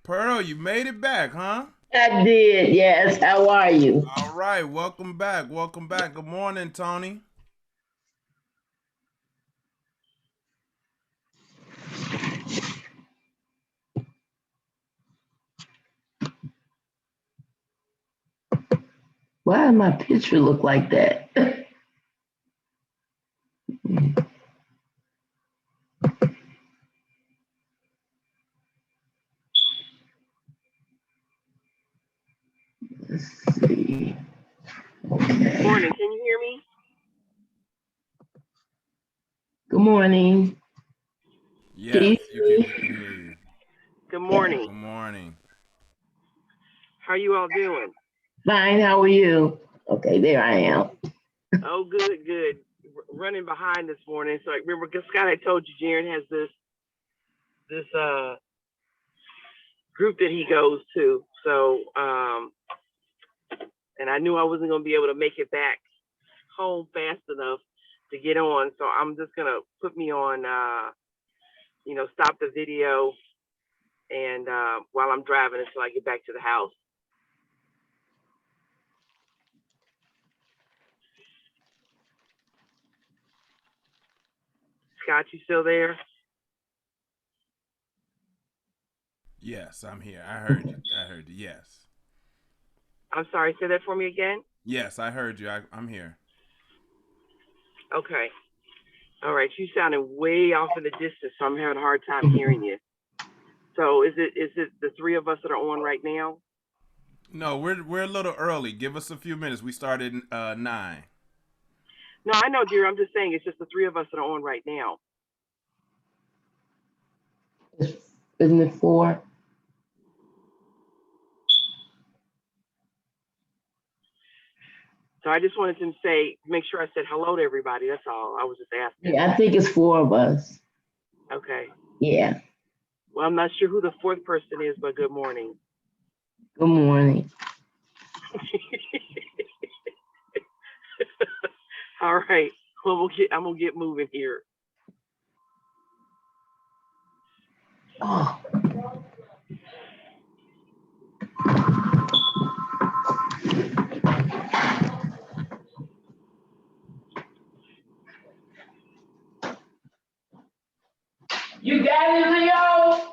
Pearl, you made it back, huh? I did, yes. How are you? All right, welcome back. Welcome back. Good morning, Tony. Why does my picture look like that? Let's see. Morning. Can you hear me? Good morning. Can Yes, you you can. hear We can hear you. Good me? morning. Good morning. How you all doing? Fine, how are you? Okay, there I am. Oh, good, good. Running behind this morning. So I remember Scott, I told you Jaron has this group that he goes to. So and I knew I wasn't gonna be able to make it back home fast enough to get on. So I'm just gonna put me on stop the video and while I'm driving until I get back to the house. Scott, you still there? Yes, I'm here. I heard you. I heard you. Yes. I'm sorry, say that for me again. Yes, I heard you. I'm here. Okay. All right, you sounded way off in the distance, so I'm having a hard time hearing you. So is it the three of us that are on right now? No, we're a little early. Give us a few minutes. We started 9. No, I know, dear. I'm just saying it's just the three of us that are on right now. Isn't it four? So I just wanted to make sure I said hello to everybody. That's all. I was just asking. Yeah, I think it's four of us. Okay. Yeah. Well, I'm not sure who the fourth person is, but good morning. Good morning. All right. Well, I'm gonna get moving here. Oh, you got it, Leo?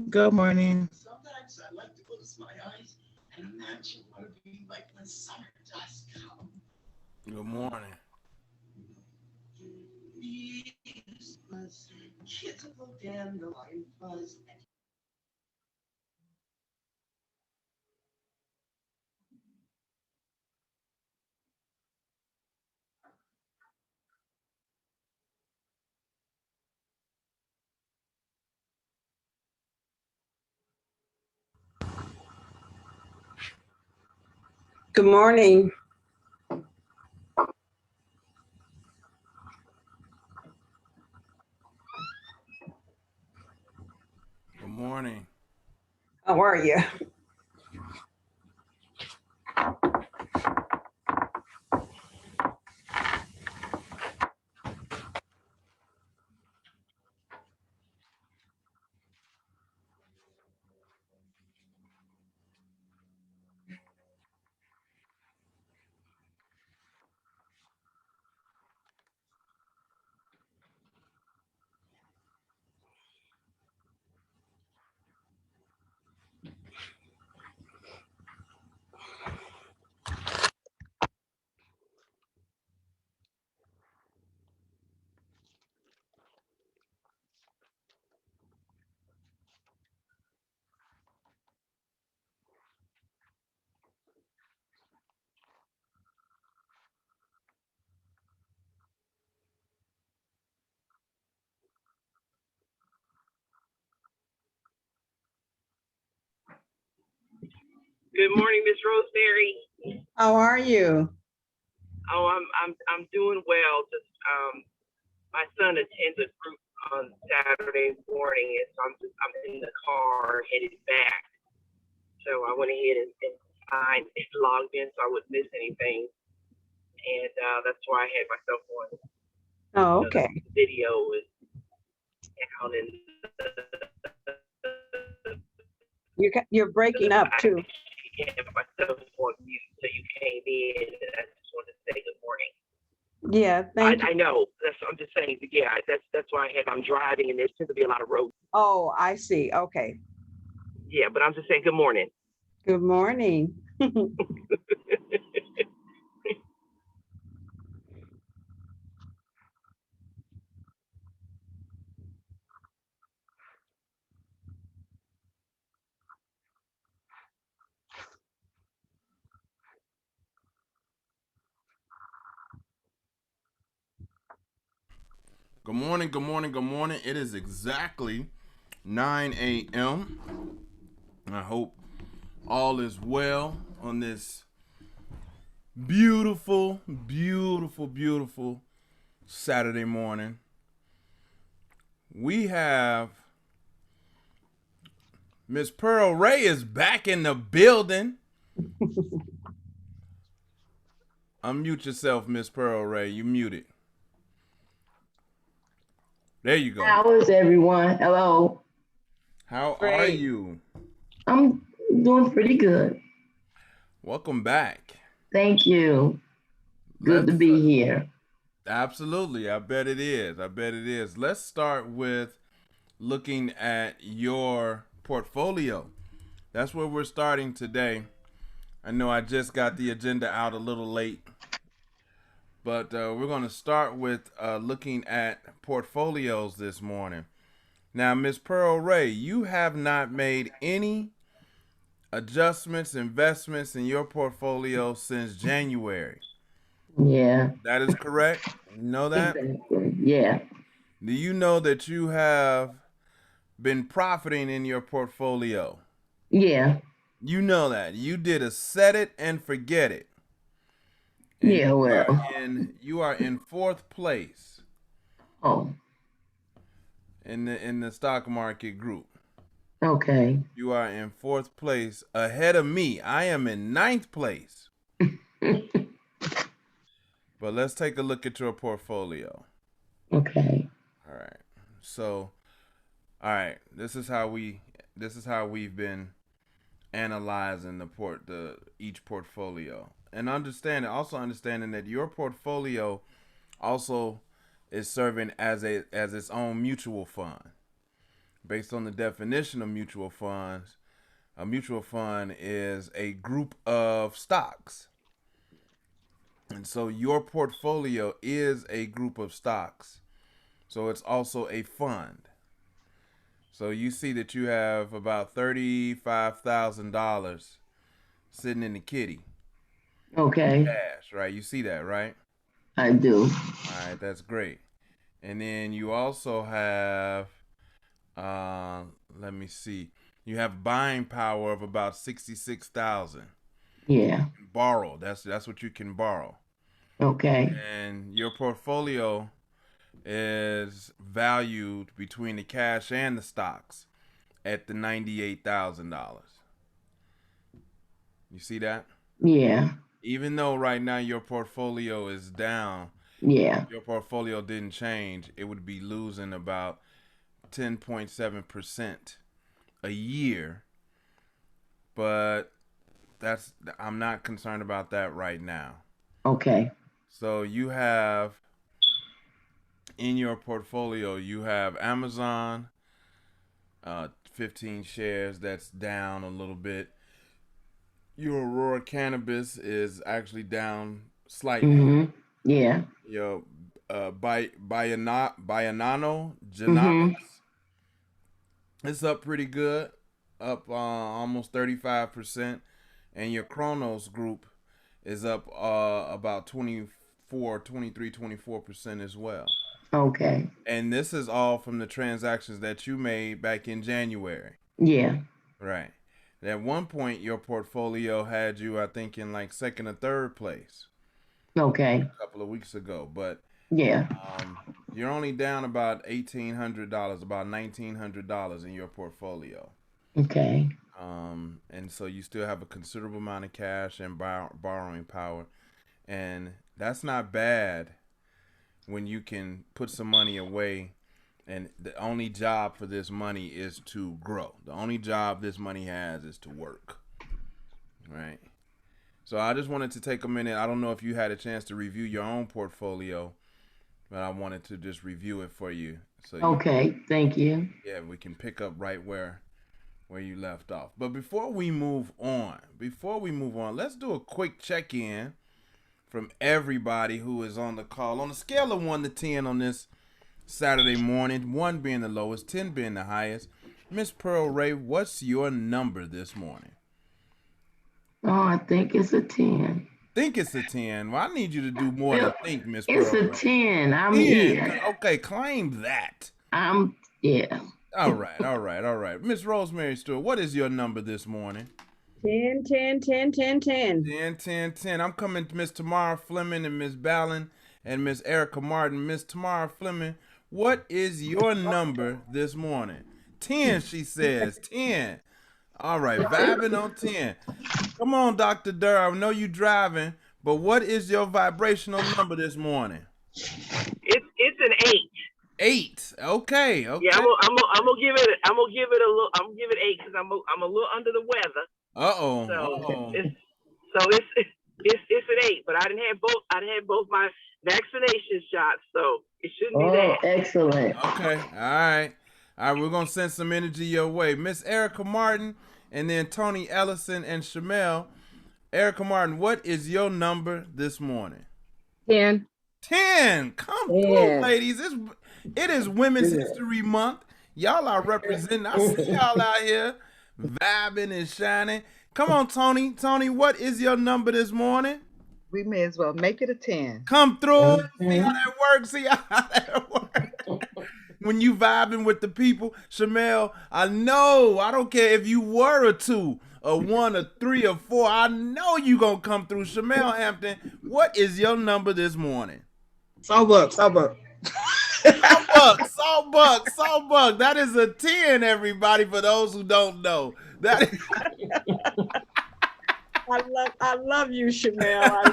Good morning. Sometimes I like to close my eyes and imagine what it'd be like when summer does come. Good morning. Leaves buzz, kids will dandelion buzz. Good morning. Good morning. How are you? Good morning, Miss Rosemary. How are you? Oh, I'm doing well. Just my son attends a group on Saturday morning, and so I'm in the car headed back. So I went ahead and signed and logged in so I wouldn't miss anything, and that's why I had myself on. Oh, okay. The video was down and You're breaking up too. I had myself on mute, so you came in, and I just wanted to say good morning. Yeah, thank you. I know. I'm just saying. Yeah, that's why I'm driving, and there tends to be a lot of roads. Oh, I see. Okay. Yeah, but I'm just saying good morning. Good morning. Good morning. Good morning. Good morning. It is exactly 9 a.m. I hope all is well on this beautiful, beautiful, beautiful Saturday morning. We have Miss Pearl Ray is back in the building. Unmute yourself, Miss Pearl Ray. You muted. There you go. How is everyone? Hello. How are Great. you? I'm doing pretty good. Welcome back. Thank you. Good to be here. Absolutely. I bet it is. I bet it is. Let's start with looking at your portfolio. That's where we're starting today. I know I just got the agenda out a little late, but we're going to start with looking at portfolios this morning. Now, Miss Pearl Ray, you have not made any adjustments, investments in your portfolio since January. Yeah. That is correct? You know that? Exactly. Yeah. Do you know that you have been profiting in your portfolio? Yeah. You know that. You did a set it and forget it. And Yeah, well. you are in fourth place Oh, in the stock market group. okay. You are in fourth place ahead of me. I am in ninth place. But let's take a look at your portfolio. Okay. All right. So, all right. This is how we've been analyzing each portfolio, and understanding that your portfolio also is serving as its own mutual fund. based on the definition of mutual funds, a mutual fund is a group of stocks. And so your portfolio is a group of stocks. So it's also a fund. So you see that you have about $35,000 sitting in the kitty. Okay, Cash, right? You see that, right? I do. All right, that's great. And then you also have, let me see, you have buying power of about 66,000. Yeah, Borrow. That's what you can borrow. okay, And your portfolio is valued between the cash and the stocks at the $98,000. You see that? yeah, Even though right now your portfolio is down, yeah, your portfolio didn't change, it would be losing about 10.7% a year. But I'm not concerned about that right now. okay, So you have in your portfolio, you have Amazon, 15 shares, that's down a little bit. Your Aurora Cannabis is actually down slightly. mm-hmm, yeah, Your Bionano mm-hmm, Genomics, it's up pretty good, up almost 35%. And your Chronos Group is up about 24% as well. okay, And this is all from the transactions that you made back in January. yeah, Right. At one point, your portfolio had you, I think, in like second or third place okay, a couple of weeks ago. But yeah, you're only down about $1,800, about $1,900 in your portfolio. okay, And so you still have a considerable amount of cash and borrowing power. And that's not bad when you can put some money away, and the only job for this money is to grow. The only job this money has is to work. Right? So I just wanted to take a minute. I don't know if you had a chance to review your own portfolio, but I wanted to just review it for you. So okay, thank you. yeah, we can pick up right where you left off. But before we move on, let's do a quick check-in from everybody who is on the call. On a scale of 1 to 10 on this Saturday morning, 1 being the lowest, 10 being the highest, Miss Pearl Ray, what's your number this morning? Oh, I think it's a 10. Think it's a 10. Well, I need you to do more than think, Miss Pearl It's a Ray. 10. I'm 10. here. Okay, claim that. Yeah. All right. Miss Rosemary Stewart, what is your number this morning? 10, 10, 10, 10, 10. 10. I'm coming to Miss Tamara Fleming and Miss Ballin and Miss Erica Martin. Miss Tamara Fleming, what is your number this morning? 10, she says. 10. All right, vibing on 10. Come on, Dr. Durr. I know you driving, but what is your vibrational number this morning? It's an 8. 8. Okay. Yeah, I'm gonna give it. I'm gonna give it a little. I'm gonna give it 8 because I'm a little under the weather. So it's an 8. But I didn't have both my vaccination shots, so it shouldn't be Oh, that. excellent. Okay. All right. We're gonna send some energy your way, Miss Erica Martin, and then Tony Ellison and Shamel. Erica Martin, what is your number this morning? 10. 10. Come through, ladies. It is Women's History Month. Y'all are representing. I see y'all out here vibing and shining. Come on, Tony. Tony, what is your number this morning? We may as well make it a 10. Come through. See how that works. See how that works. When you vibing with the people, Shamel, I know. I don't care if you were a 2, a 1, a 3, or 4. I know you gonna come through. Shamel Hampton, what is your number this morning? Sawbuck. Sawbuck. That is a 10, everybody, for those who don't know. That is... I love you, Shamel.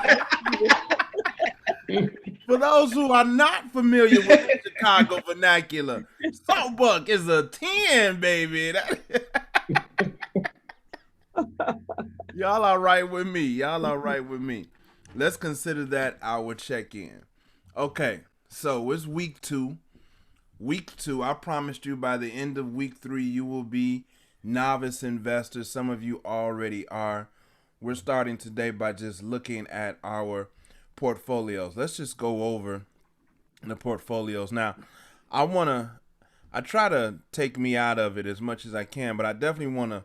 For those who are not familiar with the Chicago vernacular, Sawbuck is a 10, baby. Y'all all right with me. Let's consider that our check-in. Okay, so it's week 2 week 2. I promised you by the end of week 3, you will be novice investors. Some of you already are. We're starting today by just looking at our portfolios. Let's just go over the portfolios. Now, I try to take me out of it as much as I can, but I definitely want to,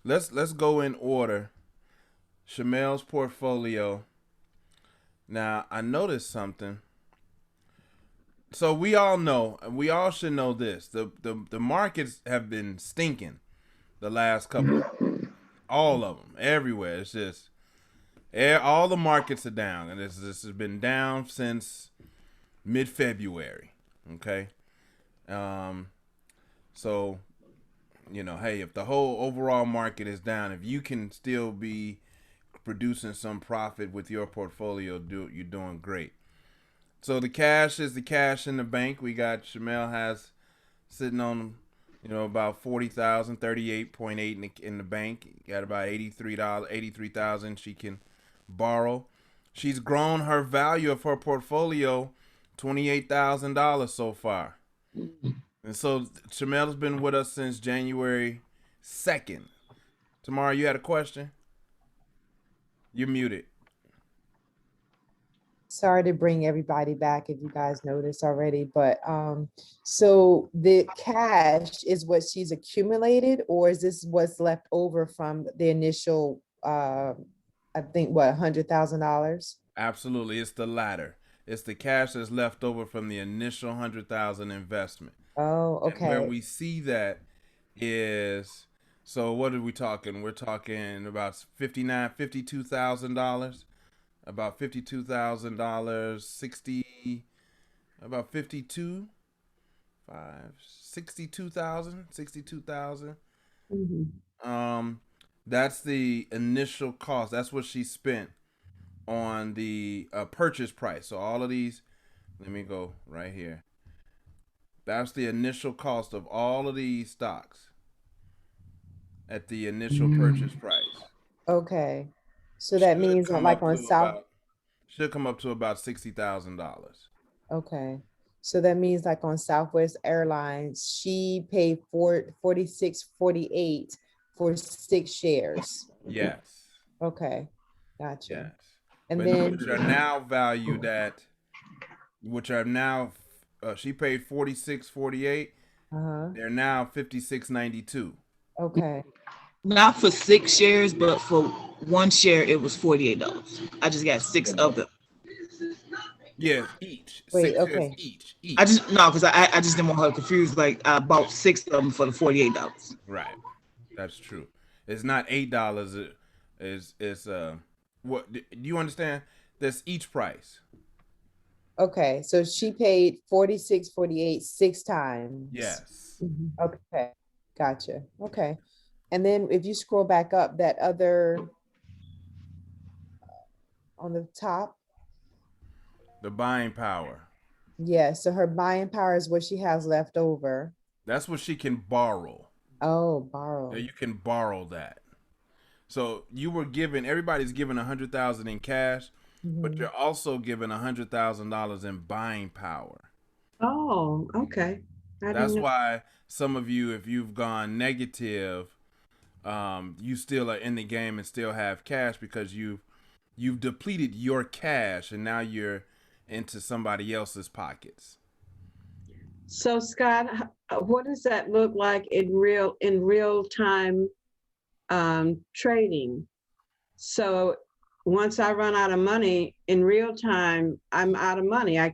let's go in order. Shamel's portfolio. Now, I noticed something. So we all know, and we all should know this. The markets have been stinking the last couple, all of them, everywhere. It's just, all the markets are down, and this has been down since mid-February. Okay. So, you know, hey, if the whole overall market is down, if you can still be producing some profit with your portfolio, you're doing great. So the cash is the cash in the bank. We got Shamel has sitting on, you know, about 40,000, 38.8 in the bank. Got about $83,000 she can borrow. She's grown her value of her portfolio $28,000 so far. And so Shamel has been with us since January 2nd. Tamara, you had a question? You're muted. Sorry to bring everybody back if you guys noticed already, but so the cash is what she's accumulated, or is this what's left over from the initial I think what, $100,000? Absolutely, it's the latter. It's the cash that's left over from the initial 100,000 investment. Oh, And where okay. we see that is, so what are we talking? We're talking about $52,000. About $52,000, 60, about 52, 62,000. Mhm. That's the initial cost. That's what she spent on the purchase price. So all of these, let me go right here. That's the initial cost of all of these stocks at the initial purchase price. Okay. So that means on, like on South, Should come up to about $60,000. okay. So that means like on Southwest Airlines, she paid 46.48 for 6 shares. Yes, Okay. Gotcha. yes. And But then, which are now valued at, which are now, she paid 46.48. They're now 56.92. okay. Not for 6 shares, but for 1 share, it was $48. I just got 6 of them. Yes, each. Wait, 6 shares okay. each. Because I just didn't want her confused. Like I bought 6 of them for the $48. Right. That's true. It's not $8. It's what do you understand? That's each price. Okay. So she paid 46.48 6 times. Yes. Okay. Gotcha. Okay. And then if you scroll back up, that other on the top, The buying power. yeah. So her buying power is what she has left over. That's what she can borrow. Oh, borrow. You can borrow that. So you were given, everybody's given 100,000 in cash, but you're also given $100,000 in buying power. Oh, okay. I That's didn't know. why some of you, if you've gone negative, you still are in the game and still have cash because you've depleted your cash and now you're into somebody else's pockets. So Scott, what does that look like in real time trading? So once I run out of money in real time, I'm out of money. I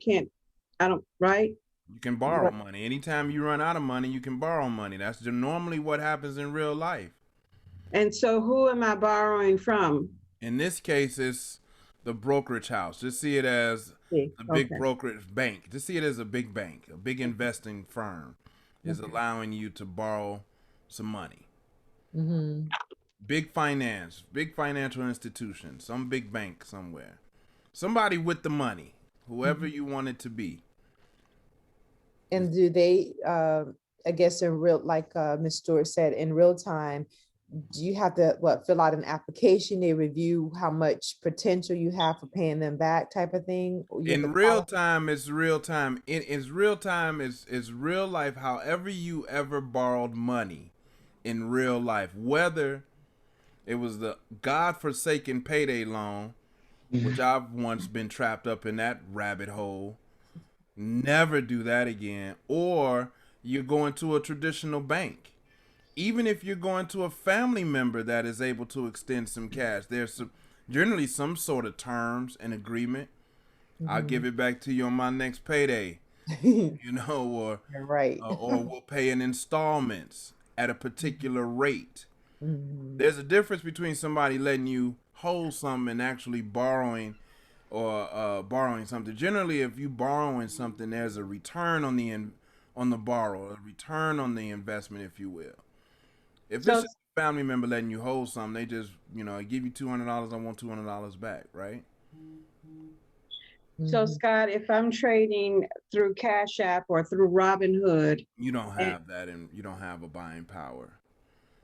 don't, right? You can borrow money. Anytime you run out of money, you can borrow money. That's normally what happens in real life. And so who am I borrowing from? In this case, it's the brokerage house. Just see it as a big brokerage bank. Just see it as a big bank, a big investing firm is allowing you to borrow some money. Big finance, big financial institution, some big bank somewhere. Somebody with the money, whoever you want it to be. And do they, I guess in real, like Ms. Stewart said, in real time, do you have to, what, fill out an application? They review how much potential you have for paying them back type of thing? Or you have In to real follow- time, it's real time. It's real time. It's real life. However you ever borrowed money in real life, whether it was the godforsaken payday loan, which I've once been trapped up in that rabbit hole. Never do that again. Or you're going to a traditional bank. Even if you're going to a family member that is able to extend some cash, there's generally some sort of terms and agreement. I'll give it back to you on my next payday, you know, You're right. or we'll pay in installments at a particular rate. Mhm. There's a difference between somebody letting you hold something and actually borrowing or borrowing something. Generally, if you borrowing something, there's a return on the borrow, a return on the investment, if you will. If So, it's just a family member letting you hold something, they just, give you $200, I want $200 back, right? so Mhm. Scott, if I'm trading through Cash App or through Robinhood, You don't and, have that, and you don't have a buying power.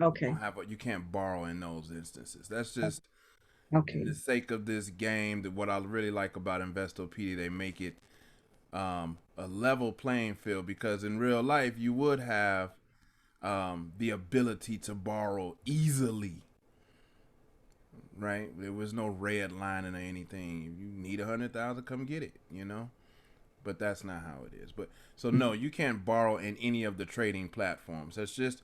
okay, You can't borrow in those instances. That's just okay. in the sake of this game. That what I really like about Investopedia, they make it a level playing field, because in real life you would have the ability to borrow easily, right? There was no red lining or anything. If you need 100,000, come get it, But that's not how it is. But so no, you can't borrow in any of the trading platforms. That's just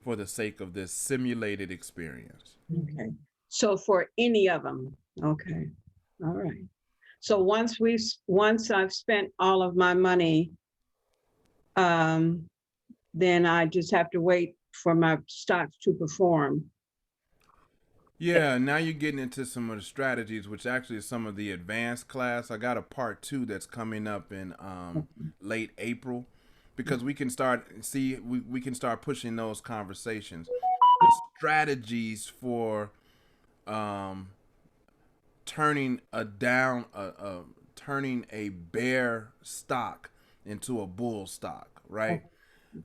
for the sake of this simulated experience. Okay. So for any of them, okay, all right. So once I've spent all of my money, then I just have to wait for my stocks to perform. Yeah, now you're getting into some of the strategies, which actually is some of the advanced class. I got a part 2 that's coming up in late April, because we can start we can start pushing those conversations. The strategies for turning turning a bear stock into a bull stock, right?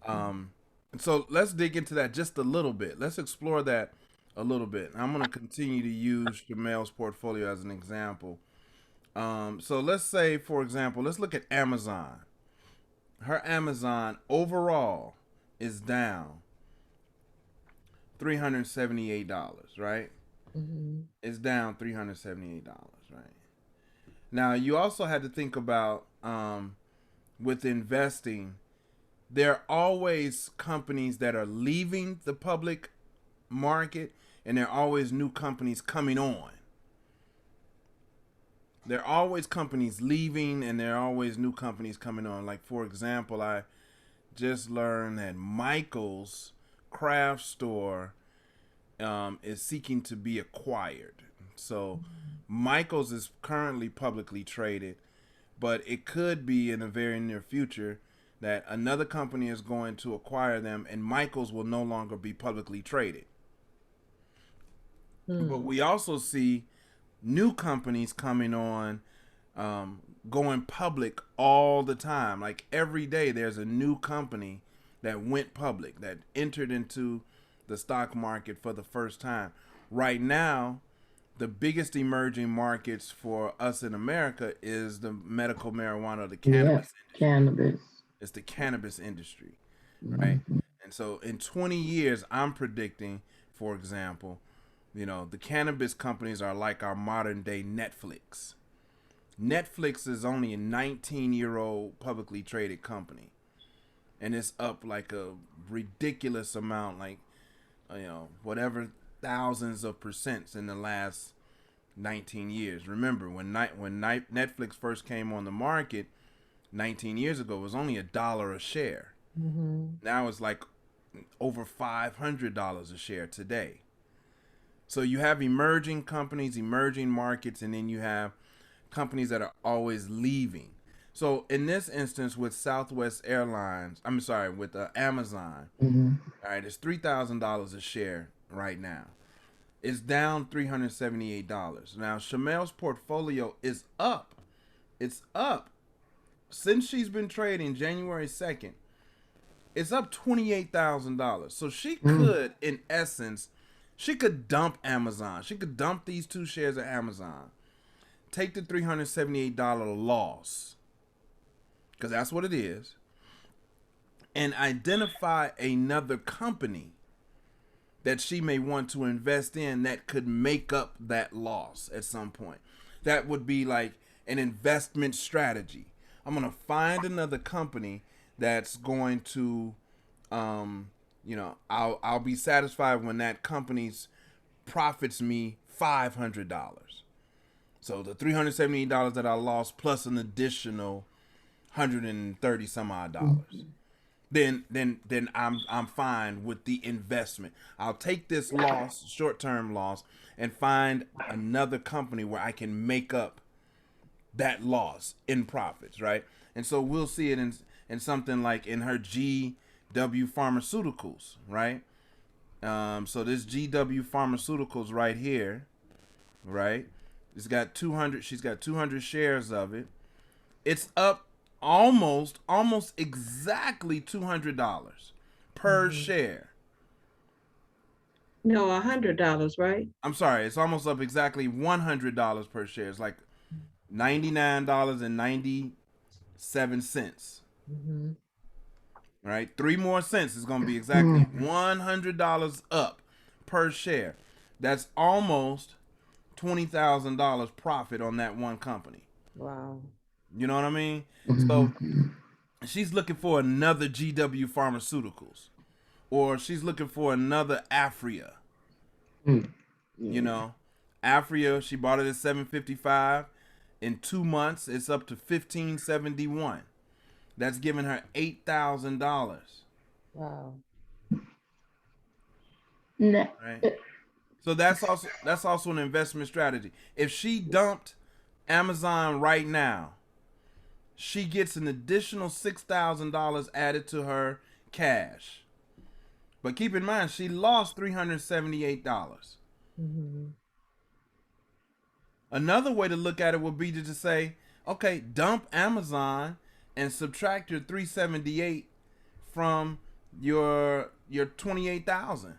And so let's dig into that just a little bit. Let's explore that a little bit. I'm going to continue to use Jamel's portfolio as an example. So let's say, for example, let's look at Amazon. Her Amazon overall is down $378, right? Mhm. It's down $378, right? Now, you also had to think about with investing, there are always companies that are leaving the public market, and there are always new companies coming on. There are always companies leaving, and there are always new companies coming on. Like, for example, I just learned that Michael's craft store is seeking to be acquired. So Michael's is currently publicly traded, but it could be in the very near future that another company is going to acquire them, and Michael's will no longer be publicly traded. But we also see new companies coming on, going public all the time. Like every day there's a new company that went public, that entered into the stock market for the first time. Right now, the biggest emerging markets for us in America is the medical marijuana, the cannabis. Yeah, cannabis. It's the cannabis industry, right? And so in 20 years, I'm predicting, for example, the cannabis companies are like our modern day Netflix. Netflix is only a 19-year-old publicly traded company, and it's up like a ridiculous amount, like whatever thousands of percents in the last 19 years. Remember, when Netflix first came on the market 19 years ago, it was only $1 a share. Now it's like over $500 a share today. So you have emerging companies, emerging markets, and then you have companies that are always leaving. So in this instance with Southwest Airlines, with Amazon, all right, it's $3,000 a share right now. It's down $378. Now Chamel's portfolio is up. It's up. Since she's been trading January 2nd, it's up $28,000. So she could, in essence, She could dump Amazon. She could dump these 2 shares of Amazon. Take the $378 loss, because that's what it is, and identify another company that she may want to invest in that could make up that loss at some point. That would be like an investment strategy. I'm going to find another company that's going to, I'll be satisfied when that company's profits me $500. So the $378 that I lost plus an additional 130 some odd dollars. Then I'm fine with the investment. I'll take this loss, short-term loss, and find another company where I can make up that loss in profits, right? And so we'll see it in something like in her GW Pharmaceuticals, right? So this GW Pharmaceuticals right here, right? It's got 200. She's got 200 shares of it. It's up almost exactly $200 per share. No, $100, right? I'm sorry, it's almost up exactly $100 per share. It's like $99.97. Mhm. Right? 3 more cents is going to be exactly $100 up per share. That's almost $20,000 profit on that one company. Wow. You know what I mean? So she's looking for another GW Pharmaceuticals, or she's looking for another Afria. You know, Afria, she bought it at $7.55. In 2 months, it's up to $15.71. That's giving her $8,000. Wow. No, Right? So that's also an investment strategy. If she dumped Amazon right now, she gets an additional $6,000 added to her cash. But keep in mind, she lost $378. Another way to look at it would be to just say, okay, dump Amazon and subtract your 378 from your 28,000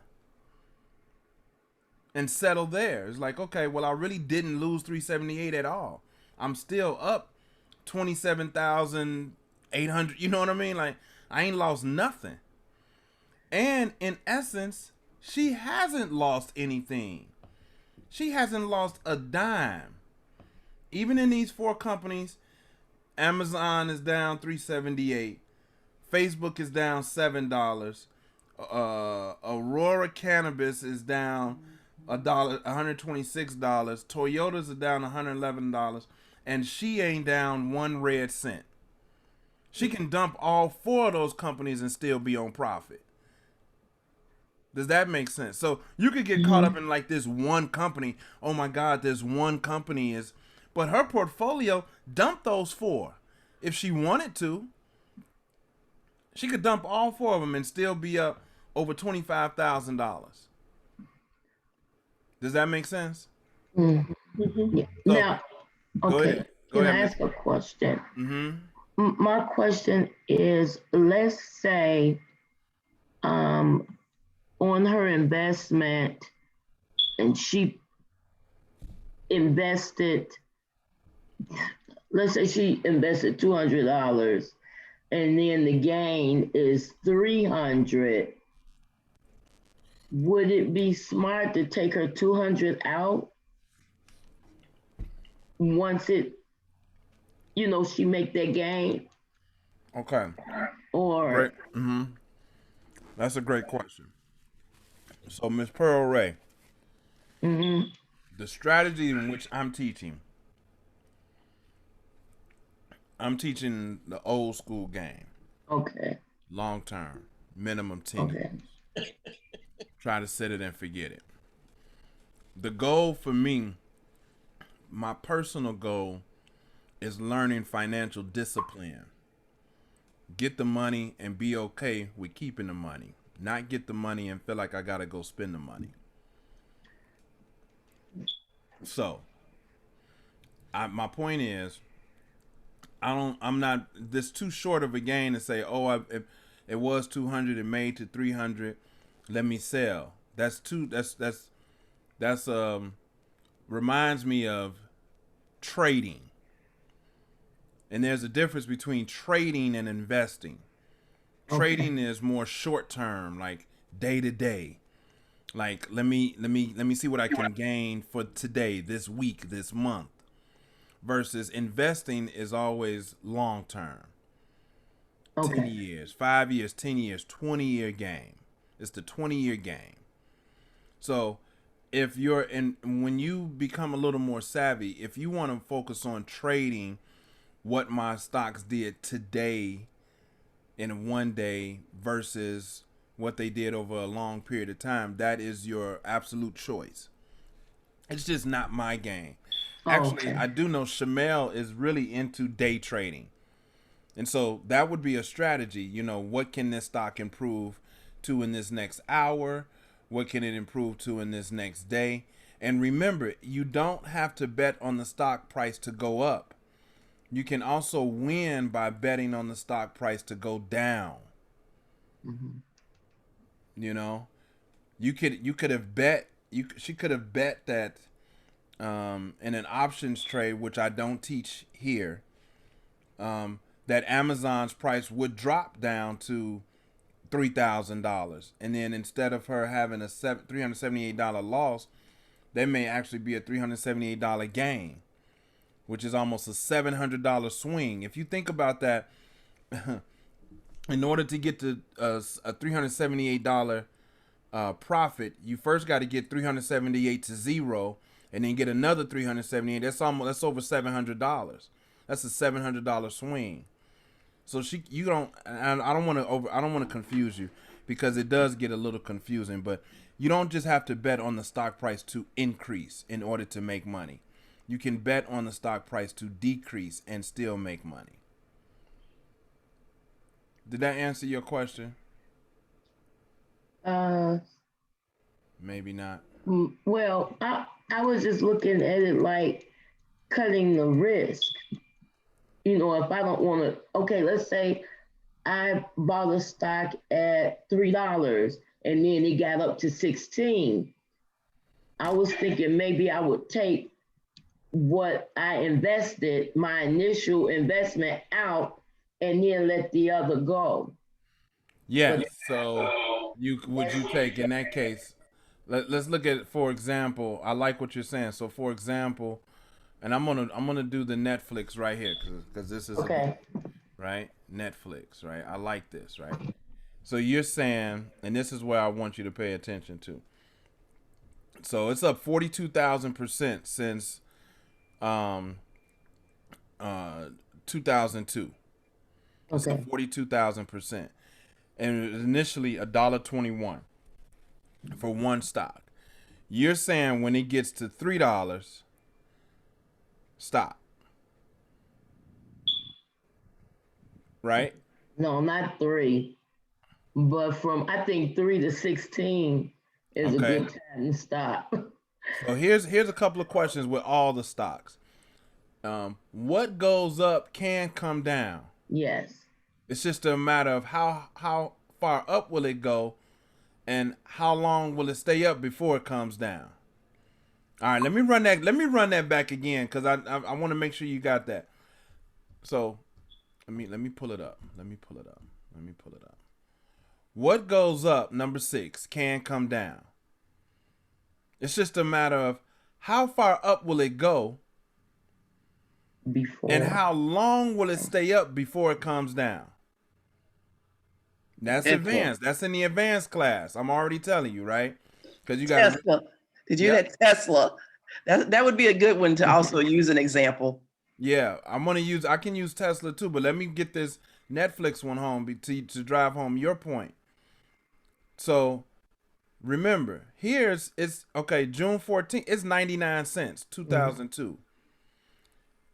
and settle there. It's like, okay, well, I really didn't lose 378 at all. I'm still up 27,800. You know what I mean? Like, I ain't lost nothing. And in essence, she hasn't lost anything. She hasn't lost a dime. Even in these 4 companies, Amazon is down $378. Facebook is down $7. Aurora Cannabis is down $126. Toyotas are down $111, and she ain't down 1 red cent. She can dump all 4 of those companies and still be on profit. Does that make sense? So you could get caught up in like this one company. Oh my God, this one company is, but her portfolio, dump those 4. If she wanted to, she could dump all 4 of them and still be up over $25,000. Does that make sense? yeah. Now, Go okay, ahead. Go can I ahead. ask a question? Mm-hmm. My question is, let's say, on her investment, and she invested, let's say she invested $200, and then the gain is $300. Would it be smart to take her $200 out once it, she make that gain? Okay. Or Great. Mm-hmm. That's a great question. So, Miss Pearl Ray, the strategy in which I'm teaching the old school game. okay, Long term, minimum 10 years. okay, Try to set it and forget it. The goal for me, my personal goal, is learning financial discipline. Get the money and be okay with keeping the money. Not get the money and feel like I gotta go spend the money. So, my point is, I'm not this too short of a gain to say, oh, it was 200, it made to 300, let me sell. That's That's reminds me of trading. And there's a difference between trading and investing. Trading is more short term, like day to day. Like let me see what I can gain for today, this week, this month. Versus investing is always long term. 10 years, 5 years, 10 years, 20-year game. It's the 20-year game. So if you're when you become a little more savvy, if you want to focus on trading what my stocks did today in one day versus what they did over a long period of time, that is your absolute choice. It's just not my game. Actually, I do know Shamel is really into day trading. And so that would be a strategy. You know, what can this stock improve to in this next hour? What can it improve to in this next day? And remember, you don't have to bet on the stock price to go up. You can also win by betting on the stock price to go down. You know, she could have bet that in an options trade, which I don't teach here, that Amazon's price would drop down to $3,000, and then instead of her having a $378 loss, there may actually be a $378 gain, which is almost a $700 swing. If you think about that, in order to get to a $378 profit, you first got to get 378 to zero, and then get another 378. That's over $700. That's a $700 swing. So I don't want to confuse you, because it does get a little confusing. But you don't just have to bet on the stock price to increase in order to make money. You can bet on the stock price to decrease and still make money. Did that answer your question? Maybe not. Well, I was just looking at it like cutting the risk. You know, if I don't want to, okay, let's say I bought a stock at $3 and then it got up to 16. I was thinking maybe I would take what I invested, my initial investment out, and then let the other go. Yeah. So would you take in that case? Let's look at, for example, I like what you're saying. So for example, and I'm gonna do the Netflix right here, because this is right, Netflix, right? I like this, right? So you're saying, and this is where I want you to pay attention to. So it's up 42,000% since 2002. It's up 42,000%, and it was initially $1.21 for one stock. You're saying when it gets to $3, stop. Right? No, not 3, but from, I think 3 to 16 is a good time to stop. So here's a couple of questions with all the stocks. What goes up can come down. Yes. It's just a matter of how far up will it go, and how long will it stay up before it comes down. All right, let me run that back again, because I want to make sure you got that. So let me pull it up. Let me pull it up. What goes up, number 6, can come down. It's just a matter of how far up will it go before, and how long will it stay up before it comes down. That's advanced. That's in the advanced class. I'm already telling you, right? Because you got Tesla. Did you hear that? Tesla? That would be a good one to also use an example. Yeah, I can use Tesla too, but let me get this Netflix one home to drive home your point. So remember, it's June 14th, it's 99 cents, 2002.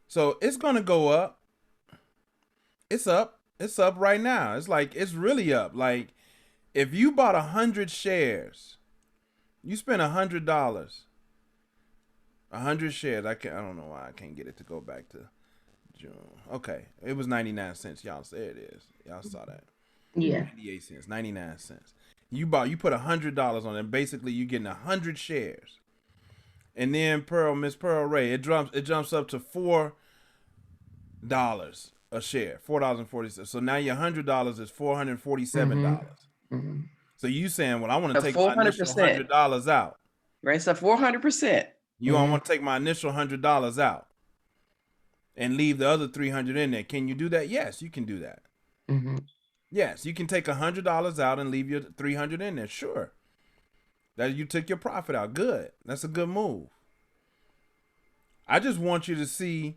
So it's gonna go up. It's up right now. It's really up. Like, if you bought 100 shares, you spent $100. 100 shares. I don't know why I can't get it to go back to June. Okay, it was 99 cents. Y'all, there it is. Y'all saw that. Yeah. 98 cents, 99 cents. You put $100 on it. Basically, you're getting 100 shares. and then Miss Pearl Ray, it jumps up to $4 a share, $4.40. So now your $100 is $447. Mm-hmm. So you saying, well, I want to So take my initial 400%. $100 out. Right, so 400%. You don't want to take my initial $100 out and leave the other 300 in there. Can you do that? Yes, you can do that. Mm-hmm. Yes, you can take $100 out and leave your 300 in there. Sure. That you took your profit out. Good. That's a good move. I just want you to see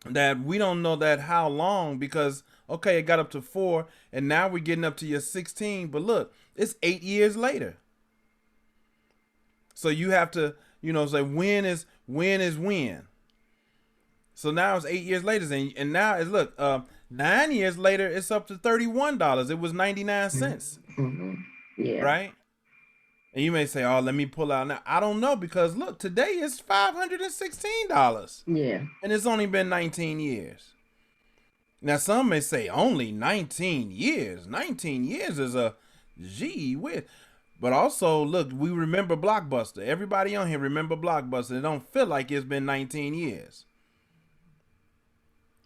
that we don't know that how long, because okay, it got up to 4 and now we're getting up to your 16, but look, it's 8 years later. So you have to, say when is when. So now it's 8 years later, and now it's 9 years later, it's up to $31. It was 99 cents. Mm-hmm. Yeah. Right? And you may say, oh, let me pull out now. I don't know, because look, today it's $516. Yeah. And it's only been 19 years. Now some may say only 19 years. 19 years is a gee whiz. But also, look, we remember Blockbuster. Everybody on here remember Blockbuster. It don't feel like it's been 19 years.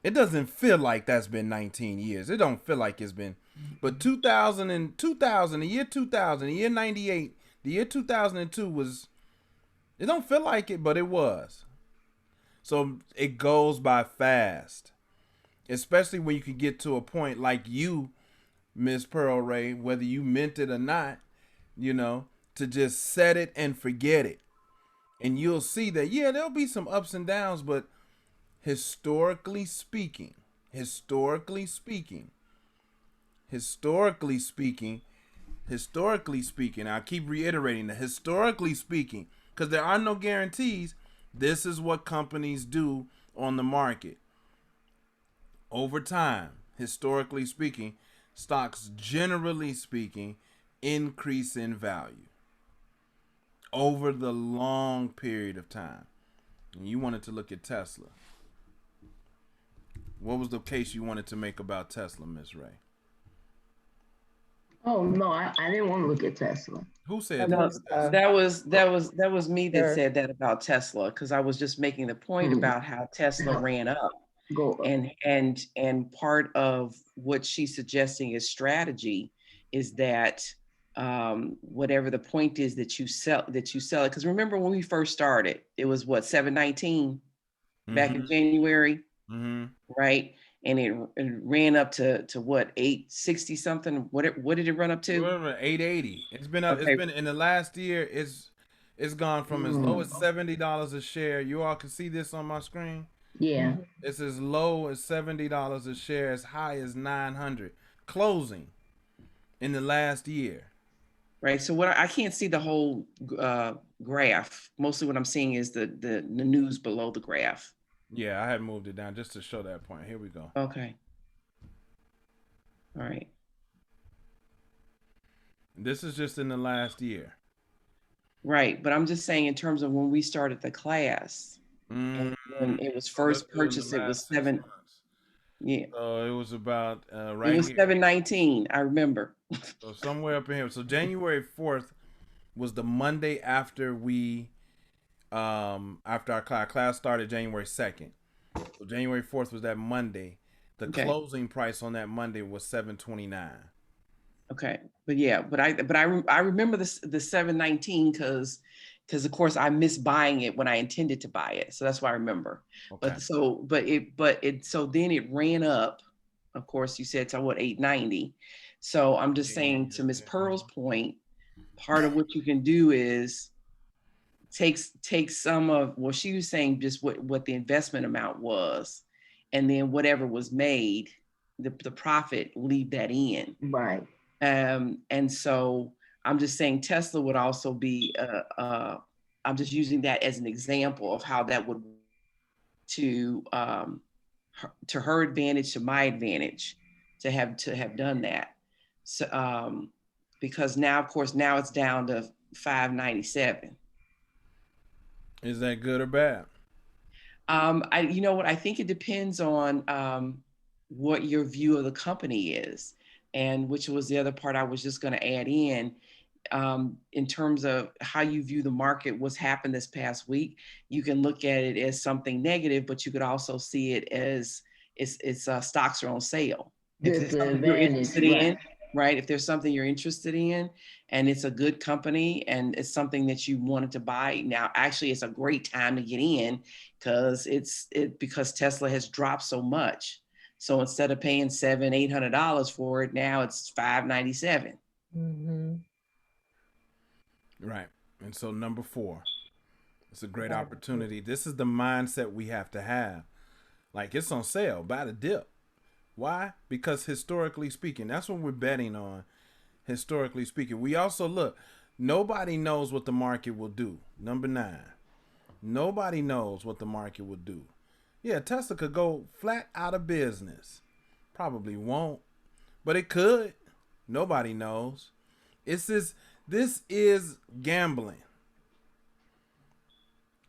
It doesn't feel like that's been 19 years. It don't feel like it's been. But 2000, the year 2000, the year 98, the year 2002 was, it don't feel like it, but it was. So it goes by fast. Especially when you can get to a point like you, Miss Pearl Ray, whether you meant it or not, to just set it and forget it. And you'll see that, yeah, there'll be some ups and downs, but historically speaking, I keep reiterating that historically speaking, because there are no guarantees, this is what companies do on the market. Over time, historically speaking, stocks, generally speaking, increase in value over the long period of time. And you wanted to look at Tesla. What was the case you wanted to make about Tesla, Miss Ray? Oh no, I didn't want to look at Tesla. Who said No, that? that was me that Sure. said that about Tesla, because I was just making the point about how Tesla ran up. Go up. And part of what she's suggesting as strategy is that whatever the point is that you sell it. Because remember when we first started, it was what, 719 back in January, right? And it ran up to what, 860 something. What did it run up to? 880. It's been up. Okay. It's been in the last year. It's gone from as low as $70 a share. You all can see this on my screen. Yeah. It's as low as $70 a share, as high as 900, closing in the last year. Right. So I can't see the whole graph. Mostly what I'm seeing is the news below the graph. Yeah, I had moved it down just to show that point. Here we go. Okay. All right. This is just in the last year. Right. But I'm just saying in terms of when we started the class, and when it was first purchased, it was 7. Months. Yeah. So it was about right It was here. 719. I remember. So somewhere up in here. So January 4th was the Monday after we after our class started January 2nd. So January 4th was that Monday. The Okay. closing price on that Monday was $7.29. Okay. But yeah, but I remember the 719 because of course I missed buying it when I intended to buy it. So that's why I remember. Okay. So then it ran up, of course you said to what, 890. So I'm just saying, to Miss Pearl's point, part of what you can do is take some of, well, she was saying just what the investment amount was, and then whatever was made, the profit, leave that in. Right. And so I'm just saying Tesla would also be, I'm just using that as an example of how that would, to her advantage, to my advantage, to have done that. So, because now, of course, now it's down to 597. Is that good or bad? You know what? I think it depends on what your view of the company is, and which was the other part I was just going to add in. in terms of how you view the market, what's happened this past week, you can look at it as something negative, but you could also see it as it's stocks are on sale. If There's it's the something you're advantage, interested in, right? right? If there's something you're interested in and it's a good company and it's something that you wanted to buy, now actually it's a great time to get in because Tesla has dropped so much. So instead of paying $700-800 for it, now it's $597. Right. And so number 4, it's a great opportunity. This is the mindset we have to have. Like, it's on sale, buy the dip. Why? Because historically speaking, that's what we're betting on. Historically speaking, we also look, nobody knows what the market will do. Number 9, nobody knows what the market will do. Yeah, Tesla could go flat out of business. Probably won't, but it could. Nobody knows. This is gambling.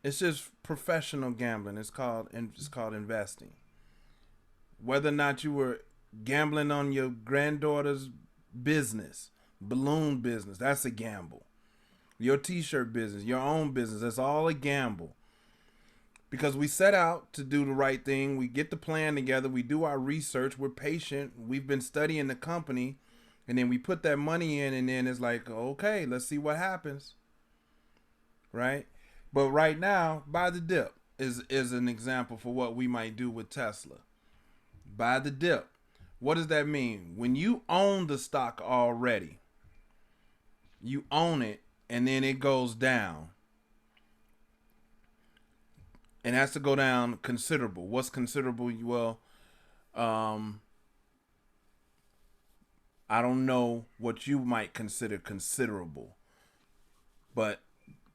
It's just professional gambling. It's called investing. Whether or not you were gambling on your granddaughter's business, balloon business, that's a gamble. Your t-shirt business, your own business, that's all a gamble. Because we set out to do the right thing. We get the plan together. We do our research. We're patient. We've been studying the company. And then we put that money in, and then it's like, okay, let's see what happens. Right? But right now, buy the dip is an example for what we might do with Tesla. Buy the dip. What does that mean? When you own the stock already, you own it, and then it goes down. And has to go down considerable. What's considerable? Well, I don't know what you might consider considerable,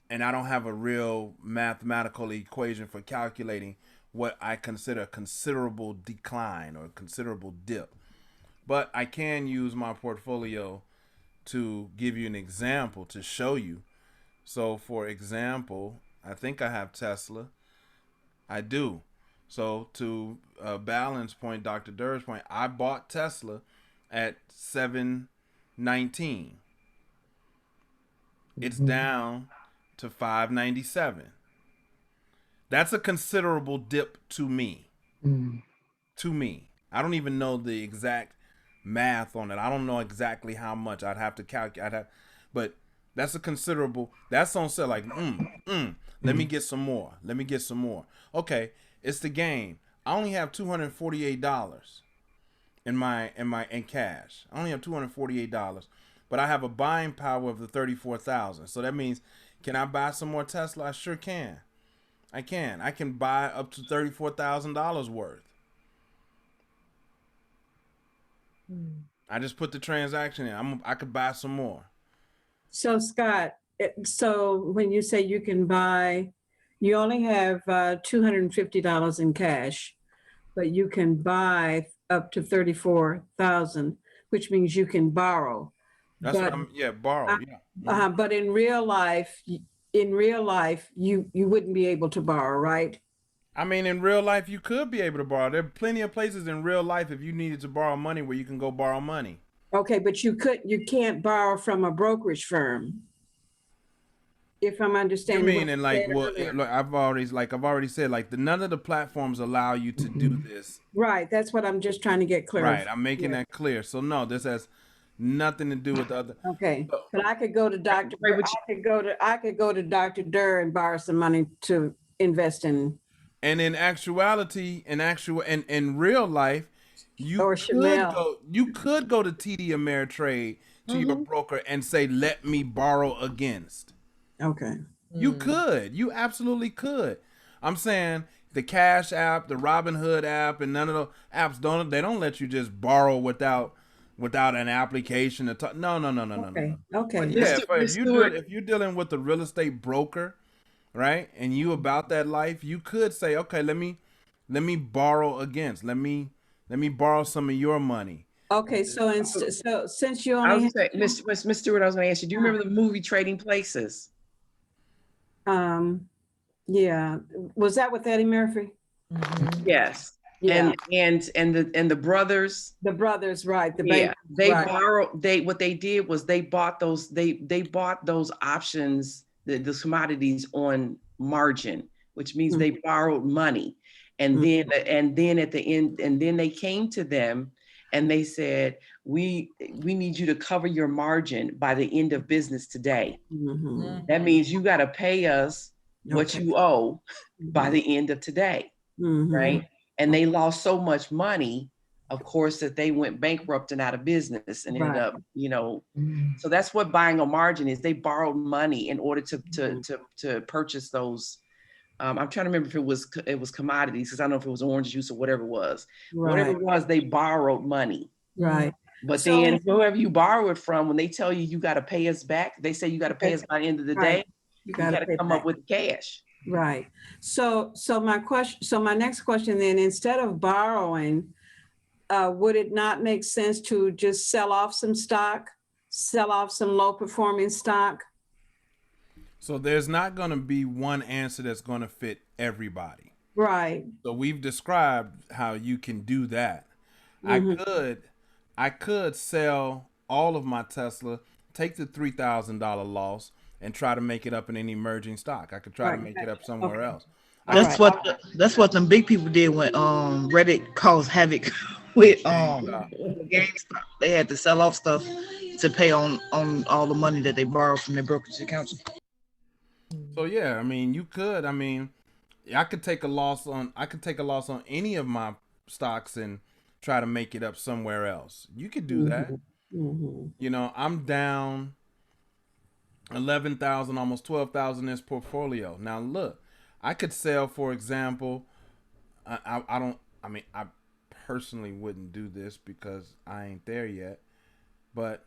and I don't have a real mathematical equation for calculating what I consider a considerable decline or a considerable dip. But I can use my portfolio to give you an example to show you. So, for example, I think I have Tesla. I do. So to balance point, Dr. Durr's point, I bought Tesla at $719. It's down to $597. That's a considerable dip to me. To me. I don't even know the exact math on it. I don't know exactly how much. I'd have to calculate. But that's a considerable. That's on sale. Like, let me get some more. Let me get some more. Okay, it's the game. I only have $248 in cash. I only have $248, but I have a buying power of the 34,000. So that means, can I buy some more Tesla? I sure can. I can. I can buy up to $34,000 worth. I just put the transaction in. I could buy some more. So Scott, so when you say you can buy, you only have $250 in cash, but you can buy up to 34,000, which means you can borrow. That's but, borrow. Yeah. But in real life, you wouldn't be able to borrow, right? I mean, in real life, you could be able to borrow. There are plenty of places in real life if you needed to borrow money where you can go borrow money. Okay, but you can't borrow from a brokerage firm. If I'm understanding. You mean, and like, well, look, I've already said, like, none of the platforms allow you to do this. Right. That's what I'm just trying to get clear. Right. I'm making that clear. So no, this has nothing to do with the other. Okay. But I could go to Dr. I could go to Dr. Durr and borrow some money to invest in. And in actuality, in real life, you could go to TD Ameritrade to your broker and say, let me borrow against. Okay. You could. You absolutely could. I'm saying the Cash app, the Robinhood app, and none of those apps don't let you just borrow without an application. No. Okay. Yeah, if you're dealing with a real estate broker, right, and you about that life, you could say, okay, let me borrow against. Let me borrow some of your money. Okay, so since you only Miss Stewart, I was going to ask you, do you remember the movie Trading Places? Yeah, was that with Eddie Murphy? Yes. Yeah, and the brothers, the brothers, right, the yeah, bank, they right. borrowed, what they did was they bought those, they bought those options, the commodities on margin, which means they borrowed money. And then at the end, and then they came to them and they said, we need you to cover your margin by the end of business today. Mhm. That means you got to pay us what Okay. you owe by the end of today, Mhm. right? And they lost so much money, of course, that they went bankrupt and out of business and ended Right. up, so that's what buying a margin is. They borrowed money in order to purchase those. I'm trying to remember if it was commodities, because I don't know if it was orange juice or whatever it was. Whatever Right, it was, they borrowed money. right. But So- then whoever you borrow it from, when they tell you got to pay us back, they say you got to pay us by the end of the Right. day. You You gotta got to pay come back. up with cash. Right. So my next question then, instead of borrowing, would it not make sense to just sell off some stock, sell off some low performing stock? So there's not going to be one answer that's going to fit everybody. Right. So we've described how you can do that. I could sell all of my Tesla, take the $3,000 loss, and try to make it up in an emerging stock. I could try to make it up somewhere else. That's what them big people did when Reddit caused havoc with GameStop. They had to sell off stuff to pay on all the money that they borrowed from their brokerage accounts. So yeah, I mean, you could. I mean, I could take a loss on any of my stocks and try to make it up somewhere else. You could do that. You know, I'm down 11,000, almost 12,000 in this portfolio. Now look, I could sell, for example, I personally wouldn't do this because I ain't there yet. But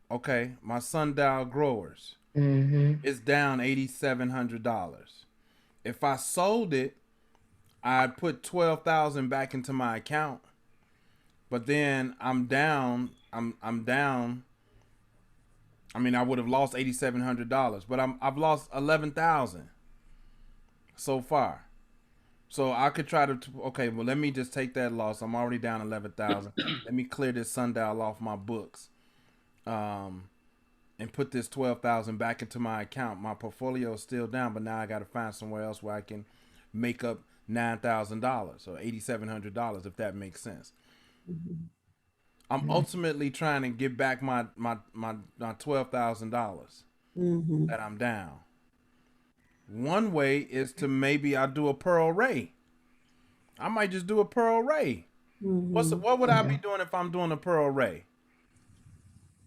okay, my Sundial Growers is down $8,700. If I sold it, I'd put 12,000 back into my account. But then I'm down. I'm down. I mean, I would have lost $8,700, but I've lost 11,000 so far. So I could try to, okay, well, let me just take that loss. I'm already down 11,000. Let me clear this Sundial off my books, and put this 12,000 back into my account. My portfolio is still down, but now I got to find somewhere else where I can make up $9,000 or $8,700, if that makes sense. I'm ultimately trying to get back my $12,000 that I'm down. One way is to maybe I do a Pearl Ray. I might just do a Pearl Ray. What would I be doing if I'm doing a Pearl Ray?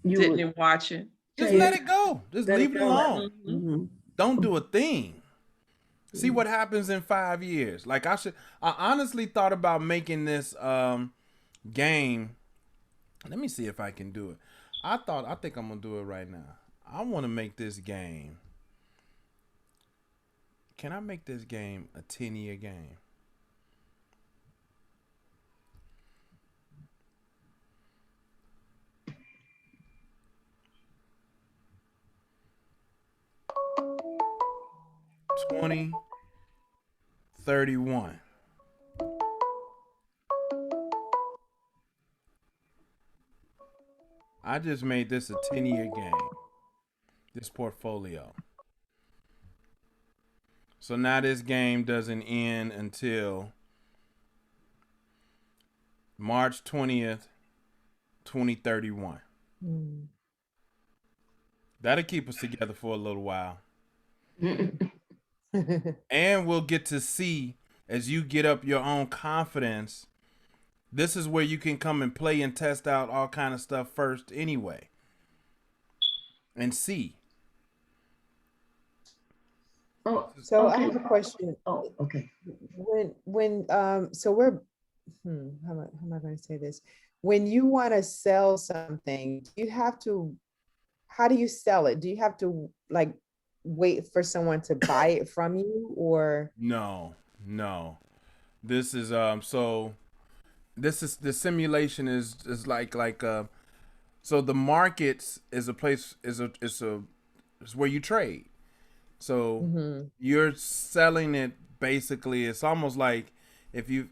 Sitting and watching. Just let it go. Just leave it alone. Don't do a thing. See what happens in 5 years. Like I honestly thought about making this game. Let me see if I can do it. I think I'm gonna do it right now. I want to make this game. Can I make this game a 10-year game? $20.31. I just made this a 10-year game. This portfolio. So now this game doesn't end until March 20th, 2031. That'll keep us together for a little while. And we'll get to see, as you get up your own confidence, this is where you can come and play and test out all kind of stuff first anyway. And see. Oh, So okay. I have a question. Oh, okay. So we're, how am I going to say this? When you want to sell something, how do you sell it? Do you have to like wait for someone to buy it from you, or? No. This is the simulation is like so the markets is a place is where you trade. So you're selling it basically. It's almost like if you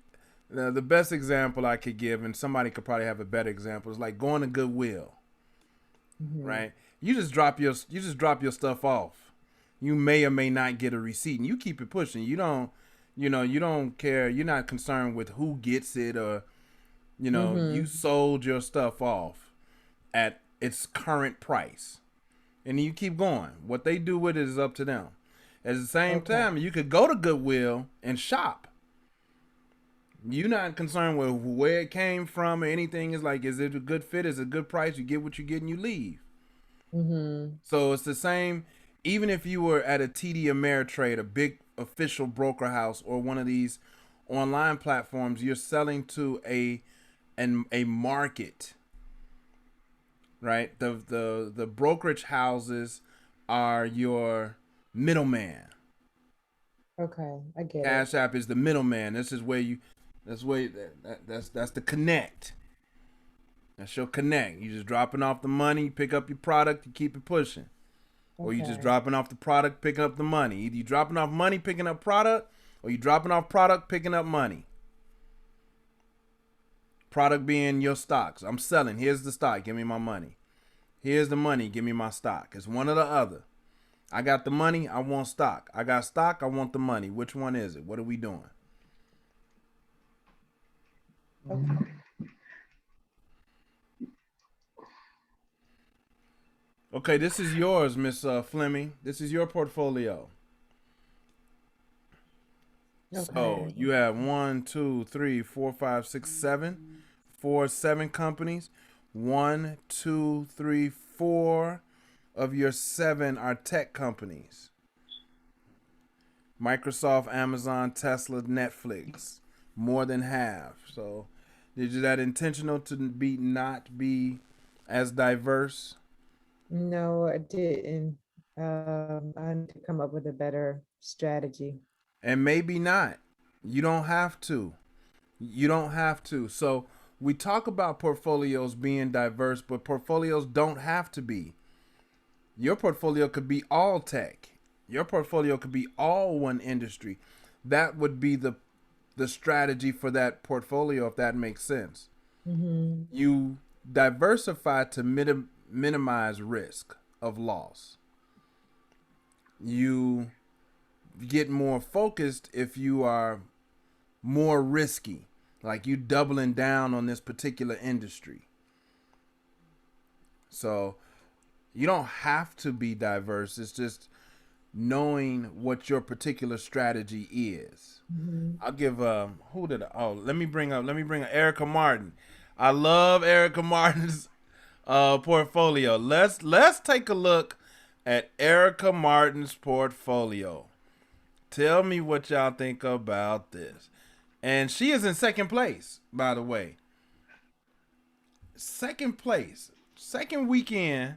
The best example I could give, and somebody could probably have a better example, is like going to Goodwill, right? You just drop your stuff off. You may or may not get a receipt, and you keep it pushing. You don't care. You're not concerned with who gets it, or you sold your stuff off at its current price, and you keep going. What they do with it is up to them. At the same time, you could go to Goodwill and shop. You're not concerned with where it came from or anything. It's like, is it a good fit? Is it a good price? You get what you get and you leave. So it's the same. Even if you were at a TD Ameritrade, a big official broker house, or one of these online platforms, you're selling to a market, right? The brokerage houses are your middleman. Okay, I get it. Cash App is the middleman. This is where that's the connect. That's your connect. You just dropping off the money, you pick up your product, you keep it pushing. Or you just dropping off the product, picking up the money. Either you dropping off money, picking up product, or you dropping off product, picking up money. Product being your stocks. I'm selling. Here's the stock. Give me my money. Here's the money. Give me my stock. It's one or the other. I got the money. I want stock. I got stock. I want the money. Which one is it? What are we doing? Okay, this is yours, Miss Fleming. This is your portfolio. So you have 1, 2, 3, 4, 5, 6, 7. 7 companies. 1, 2, 3, 4 of your 7 are tech companies. Microsoft, Amazon, Tesla, Netflix. More than half. So is that intentional to not be as diverse? No, I didn't. I need to come up with a better strategy. And maybe not. You don't have to. You don't have to. So we talk about portfolios being diverse, but portfolios don't have to be. Your portfolio could be all tech. Your portfolio could be all one industry. That would be the strategy for that portfolio, if that makes sense. You diversify to minimize risk of loss. You get more focused if you are more risky, like you doubling down on this particular industry. So you don't have to be diverse. It's just knowing what your particular strategy is. I'll give let me bring up Erica Martin. I love Erica Martin's portfolio. Let's take a look at Erica Martin's portfolio. Tell me what y'all think about this. And she is in second place, by the way. Second place. Second weekend,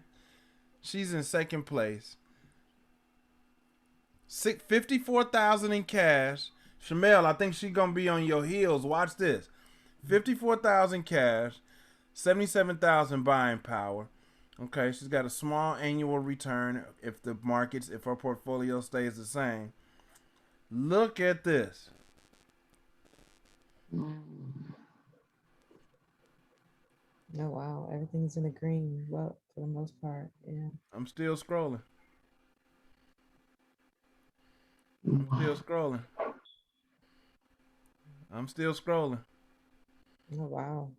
she's in second place. 54,000 in cash. Shamel, I think she's gonna be on your heels. Watch this. 54,000 cash, 77,000 buying power. Okay, she's got a small annual return if her portfolio stays the same. Look at this. Oh wow, everything's in the green. Well, for the most part, yeah. I'm still scrolling. I'm still scrolling. Oh wow.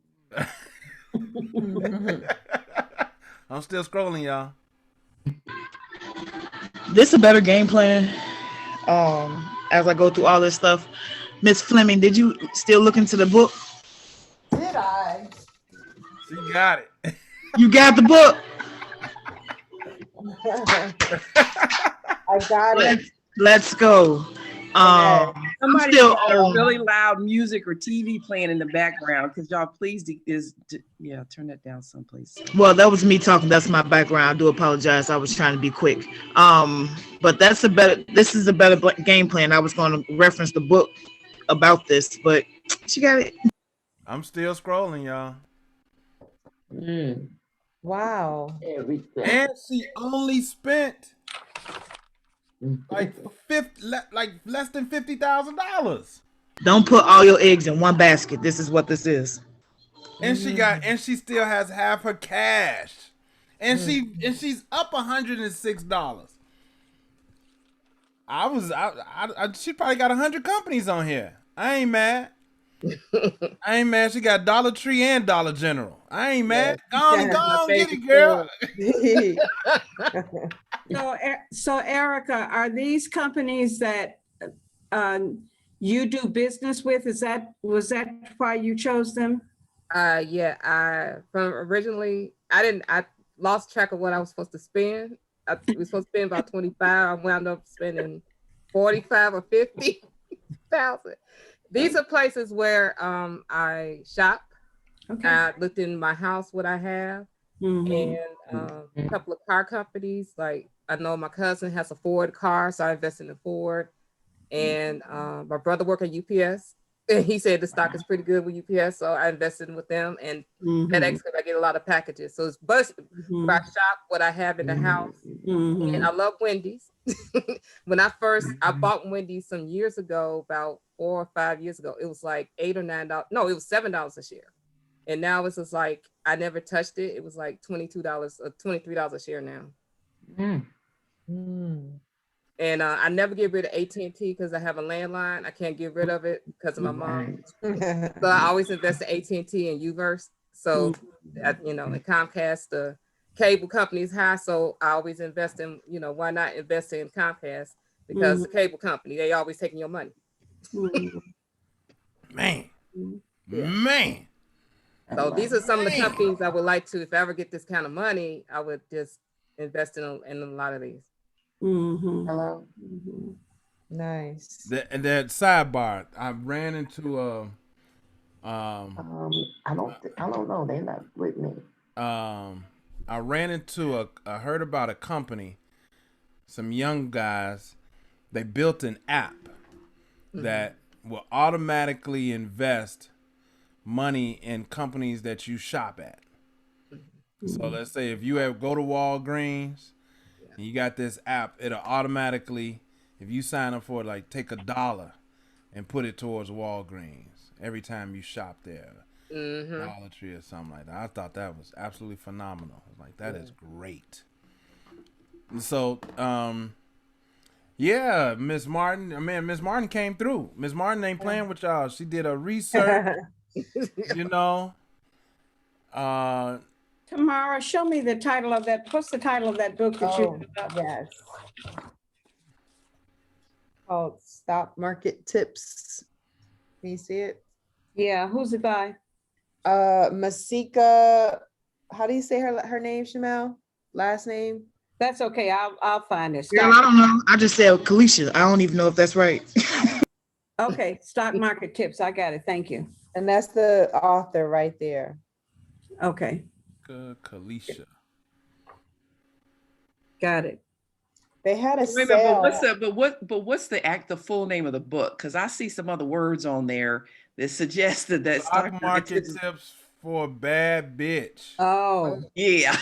I'm still scrolling, y'all. This is a better game plan. As I go through all this stuff, Miss Fleming, did you still look into the book? Did I? She got it. You got the book. I got it. Let's go. Somebody still got on. really loud music or TV playing in the background. Could y'all please turn that down someplace. Well, that was me talking. That's my background. I do apologize. I was trying to be quick. But this is a better game plan. I was going to reference the book about this, but she got it. I'm still scrolling, y'all. Wow. And she only spent like less than $50,000. Don't put all your eggs in one basket. This is what this is. And she still has half her cash. And she's up $106. She probably got 100 companies on here. I ain't mad. She got Dollar Tree and Dollar General. I ain't mad. Go on, get it, girl. So Erica, are these companies that you do business with? Was that why you chose them? Yeah, from originally, I lost track of what I was supposed to spend. I was supposed to spend about 25. I wound up spending 45 or 50,000. These are places where I shop. Okay. I looked in my house what I have, and a couple of car companies. Like I know my cousin has a Ford car, so I invested in Ford. And my brother worked at UPS, and he said the stock is pretty good with UPS, so I invested with them. And FedEx, because I get a lot of packages. So it's where I shop, what I have in the house. And I love Wendy's. When I bought Wendy's some years ago, about 4 or 5 years ago, it was like $8 or $9. No, it was $7 a share. And now it's just like, I never touched it. It was like $22 or $23 a share now. And I never get rid of AT&T because I have a landline. I can't get rid of it because of my mom. So I always invest in AT&T and Uverse. So, and Comcast, the cable company is high. So I always invest in, why not invest in Comcast? Because the cable company, they always taking your money. Man. So these are some of the companies I would like to, if I ever get this kind of money, I would just invest in a lot of these. Hello. Nice. And that sidebar, I ran into I don't know. They're not with me. I ran into I heard about a company, some young guys. They built an app that will automatically invest money in companies that you shop at. So let's say if you go to Walgreens and you got this app, it'll automatically, if you sign up for it, like take $1 and put it towards Walgreens every time you shop there. Dollar Tree or something like that. I thought that was absolutely phenomenal. I was like, that is great. And so, yeah, Miss Martin. Miss Martin came through. Miss Martin ain't playing with y'all. She did her research. Tamara, show me the title of that. What's the title of that book that you? Yes. Called Stock Market Tips. Can you see it? Yeah. Who's it by? Masika. How do you say her name, Shamel? Last name? That's okay. I'll find it. Girl, I don't know. I just said Kalisha. I don't even know if that's right. Okay. Stock Market Tips. I got it. Thank you. And that's the author right there. Okay. Good, Kalisha. Got it. They had a Wait a sale. minute, but what's the full name of the book? Because I see some other words on there that suggested that Stock market tips for a bad bitch. Oh. Yeah.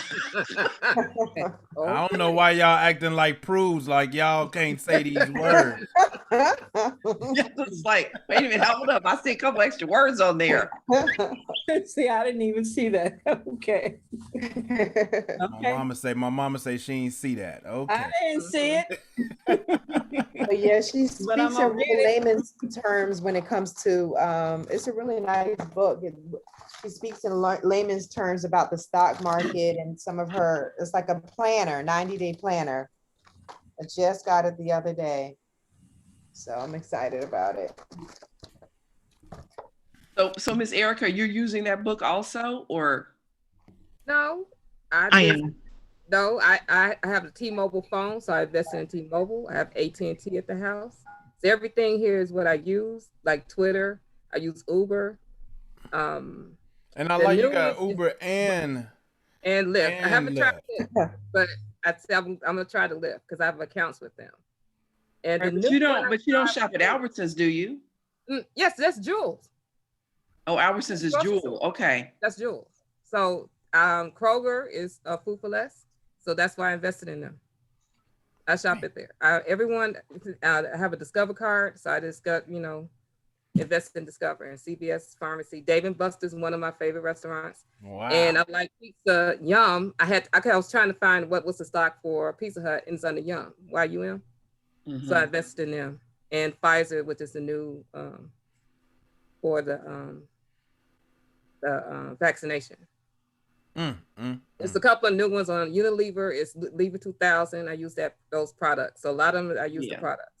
I don't know why y'all acting like prudes, like y'all can't say these words. It's like, wait a minute, hold up. I see a couple extra words on there. See, I didn't even see that. Okay. My mama say she ain't see that. Okay. I didn't see it. But yeah, she speaks But I'm in gonna read it. layman's terms when it comes to, it's a really nice book. She speaks in layman's terms about the stock market and some of her, it's like a planner, 90-day planner. I just got it the other day. So I'm excited about it. So Miss Erica, you're using that book also, or? No, I am. No, I have a T-Mobile phone, so I invest in T-Mobile. I have AT&T at the house. So everything here is what I use, like Twitter. I use Uber. And I like you got Uber and Lyft. I haven't tried Lyft. Lyft, but I'm gonna try to Lyft because I have accounts with them. And Right, but you don't shop at Albertsons, do you? Yes, that's Jules. Oh, Albertsons is Jewel. Okay. That's Jules. So Kroger is Food for Less. So that's why I invested in them. I shop it there. I have a Discover card, so I just got, Invest in Discover and CVS Pharmacy. Dave and Buster's, one of my favorite restaurants. Wow. And I like Pizza Yum. I was trying to find what was the stock for Pizza Hut, and it's under Yum, YUM. Mhm. So I invested in them. And Pfizer, which is the new for the vaccination. It's a couple of new ones on Unilever. It's Lever 2000. I use those products. So a lot of them, I use the products.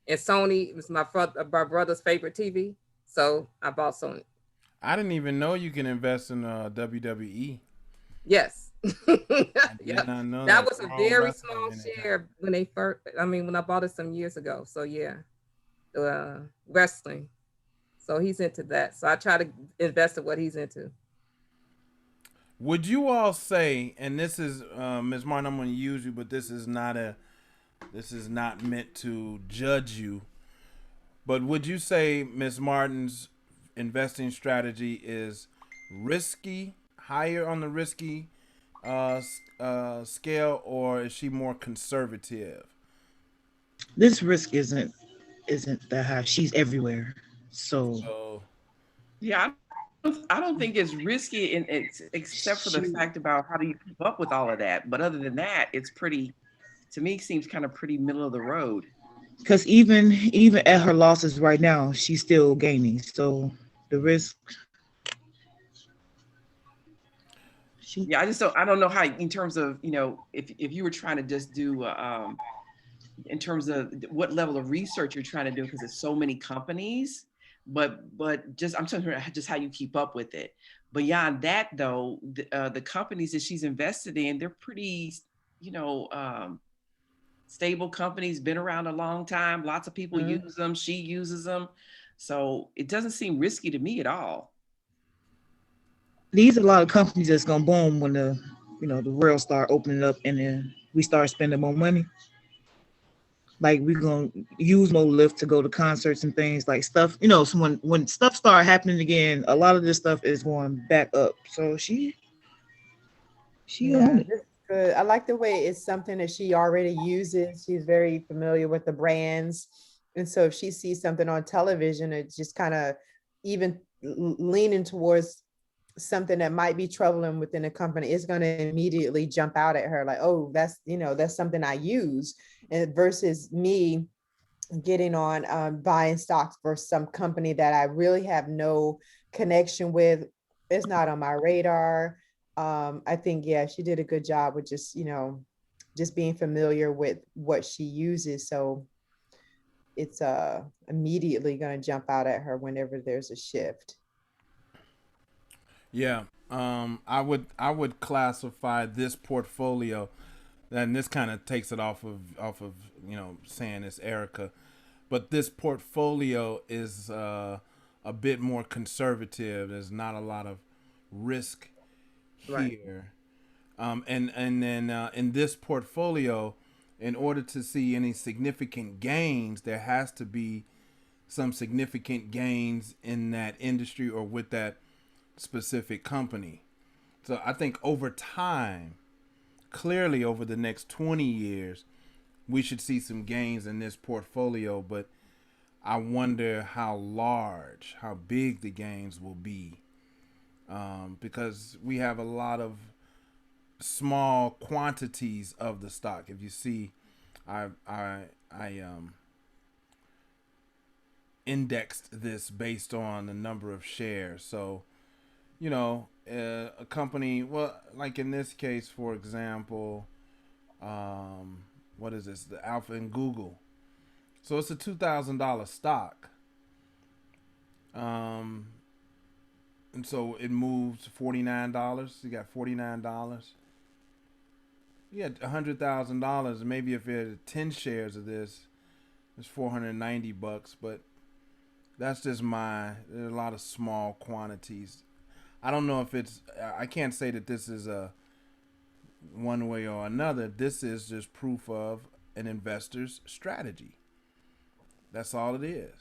And Sony was my brother's favorite TV. So I bought Sony. I didn't even know you can invest in WWE. Yes. Yeah. Not know That was a Raw very wrestling small in it. share when I bought it some years ago. So yeah, wrestling. So he's into that. So I try to invest in what he's into. Would you all say, and this is Ms. Martin, I'm going to use you, but this is not meant to judge you. But would you say Ms. Martin's investing strategy is risky, higher on the risky scale, or is she more conservative? This risk isn't that high. She's everywhere. So yeah, I don't think it's risky, except for the fact about how do you keep up with all of that. But other than that, it's pretty. To me, seems kind of pretty middle of the road. Because even at her losses right now, she's still gaining. So the risk. Yeah, I don't know how, in terms of, if you were trying to just do, in terms of what level of research you're trying to do, because there's so many companies, but just, I'm talking about just how you keep up with it. Beyond that, though, the companies that she's invested in, they're pretty, stable companies, been around a long time. Lots of people use them. She uses them. So it doesn't seem risky to me at all. These are a lot of companies that's gonna boom when the world start opening up and then we start spending more money. Like we're gonna use more Lyft to go to concerts and things like stuff. So when stuff start happening again, a lot of this stuff is going back up. So she owned it. This is good. I like the way it's something that she already uses. She's very familiar with the brands. And so if she sees something on television, it's just kind of even leaning towards something that might be troubling within a company, it's going to immediately jump out at her like, oh, that's something I use. And versus me getting on buying stocks for some company that I really have no connection with. It's not on my radar. I think, she did a good job with just being familiar with what she uses. So it's immediately going to jump out at her whenever there's a shift. Yeah. I would classify this portfolio, and this kind of takes it off of saying it's Erica, but this portfolio is a bit more conservative. There's not a lot of risk here. And then in this portfolio, in order to see any significant gains, there has to be some significant gains in that industry or with that specific company. So I think over time, clearly over the next 20 years, we should see some gains in this portfolio, but I wonder how big the gains will be, because we have a lot of small quantities of the stock. If you see, I indexed this based on the number of shares. So, a company, well, like in this case, for example, what is this? The Alpha and Google. So it's a $2,000 stock. And so it moves $49. You got $49. You got $100,000. Maybe if you had 10 shares of this, it's $490. But that's just there's a lot of small quantities. I don't know if I can't say that this is a one way or another. This is just proof of an investor's strategy. That's all it is.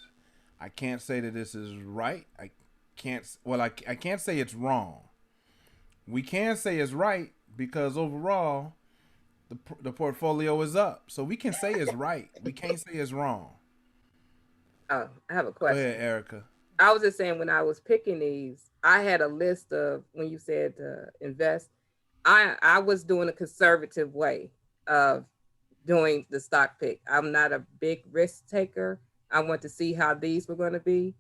I can't say that this is right. I can't say it's wrong. We can say it's right because overall the portfolio is up. So we can say it's right. We can't say it's wrong. Oh, I have a question. Go ahead, Erica. I was just saying when I was picking these, I had a list of when you said invest. I was doing a conservative way of doing the stock pick. I'm not a big risk taker. I want to see how these were going to be.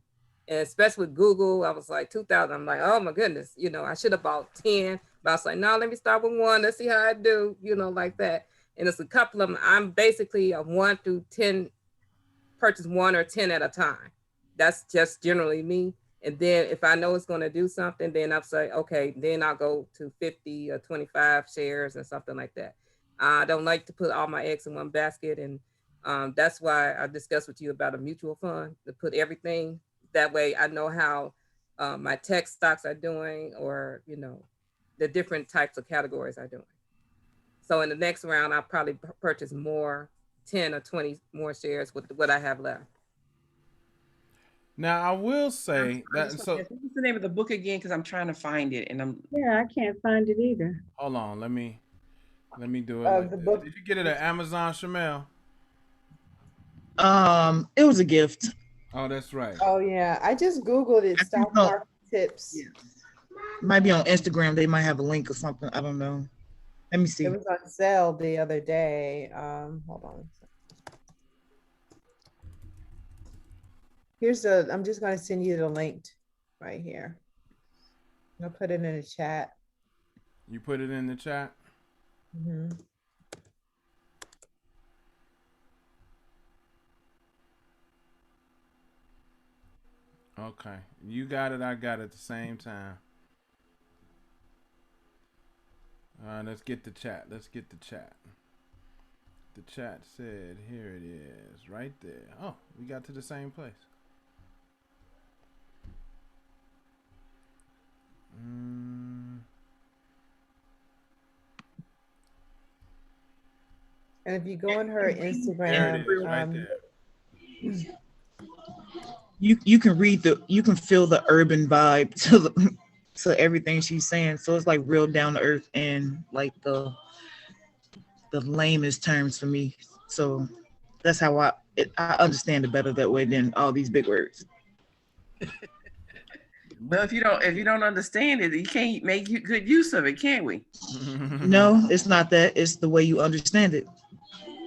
And especially with Google, I was like 2000. I'm like, oh my goodness, I should have bought 10. But I was like, no, let me start with one. Let's see how I do, like that. And it's a couple of them. I'm basically a 1 through 10, purchase 1 or 10 at a time. That's just generally me. And then if I know it's going to do something, then I'll say, okay, then I'll go to 50 or 25 shares and something like that. I don't like to put all my eggs in one basket. And that's why I discussed with you about a mutual fund, to put everything. That way I know how my tech stocks are doing, or, the different types of categories are doing. So in the next round, I'll probably purchase more, 10 or 20 more shares with what I have left. Now I will say that. So what's the name of the book again? Because I'm trying to find it, and I can't find it either. hold on, let me do it. The book. Did you get it at Amazon, Shamel? It was a gift. Oh, that's right. Oh yeah, I just Googled it. Stock market tips. Yeah. Might be on Instagram. They might have a link or something. I don't know. Let me see. It was on sale the other day. Hold on. I'm just gonna send you the link right here. I'll put it in the chat. You put it in the chat? Mm-hmm. Okay. You got it, I got it at the same time. All right, let's get the chat. The chat said, here it is, right there. Oh, we got to the same place. And if you go on her Instagram, you can read you can feel the urban vibe to everything she's saying. So it's like real down to earth and like the lamest terms for me. So that's how I understand it better that way than all these big words. Well, if you don't understand it, you can't make good use of it, can we? No, it's not that. It's the way you understand it.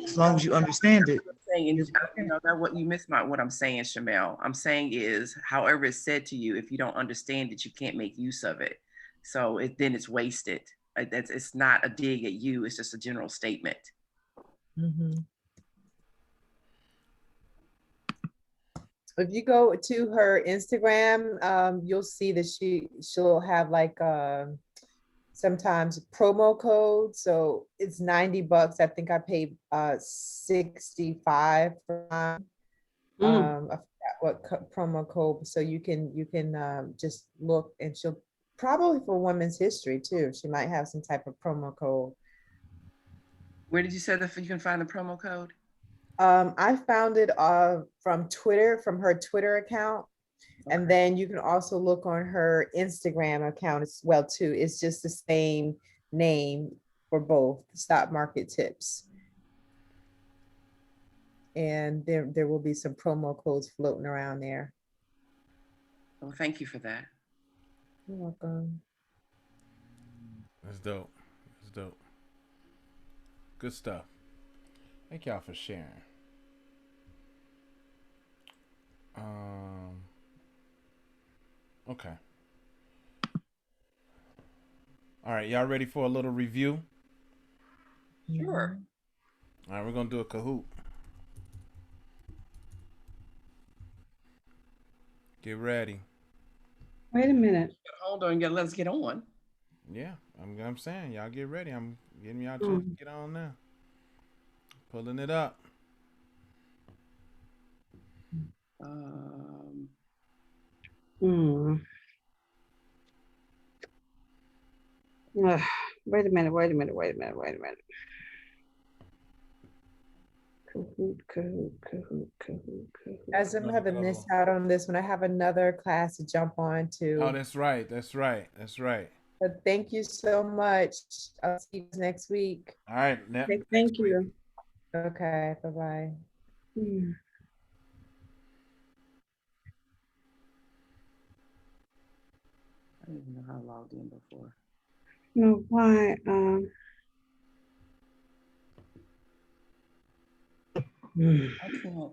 As long as you understand it. That what you missed what I'm saying, Shamel. I'm saying is, however it's said to you, if you don't understand it, you can't make use of it. So then it's wasted. It's not a dig at you. It's just a general statement. Mm-hmm. If you go to her Instagram, you'll see that she'll have like sometimes promo code. So it's $90. I think I paid 65 for mine. I forgot what promo code. So you can just look, and she'll probably for Women's History too. She might have some type of promo code. Where did you say that you can find the promo code? I found it from Twitter, from her Twitter account. Okay. And then you can also look on her Instagram account as well too. It's just the same name for both, Stock Market Tips. And there will be some promo codes floating around there. Well, thank you for that. You're welcome. That's dope. Good stuff. Thank y'all for sharing. Okay. All right, y'all ready for a little review? Sure. All right, we're gonna do a Kahoot. Get ready. Wait a minute. Hold on, let's get on. Yeah, I'm saying, y'all get ready. I'm getting y'all to get on now. Pulling it up. Wait a minute. Kahoot. Guys, I'm gonna miss out on this one. I have another class to jump on to. Oh, that's right. But thank you so much. I'll see you next week. All right. Thank you. Okay, bye-bye. don't even know how I logged in before. No, why? I can't.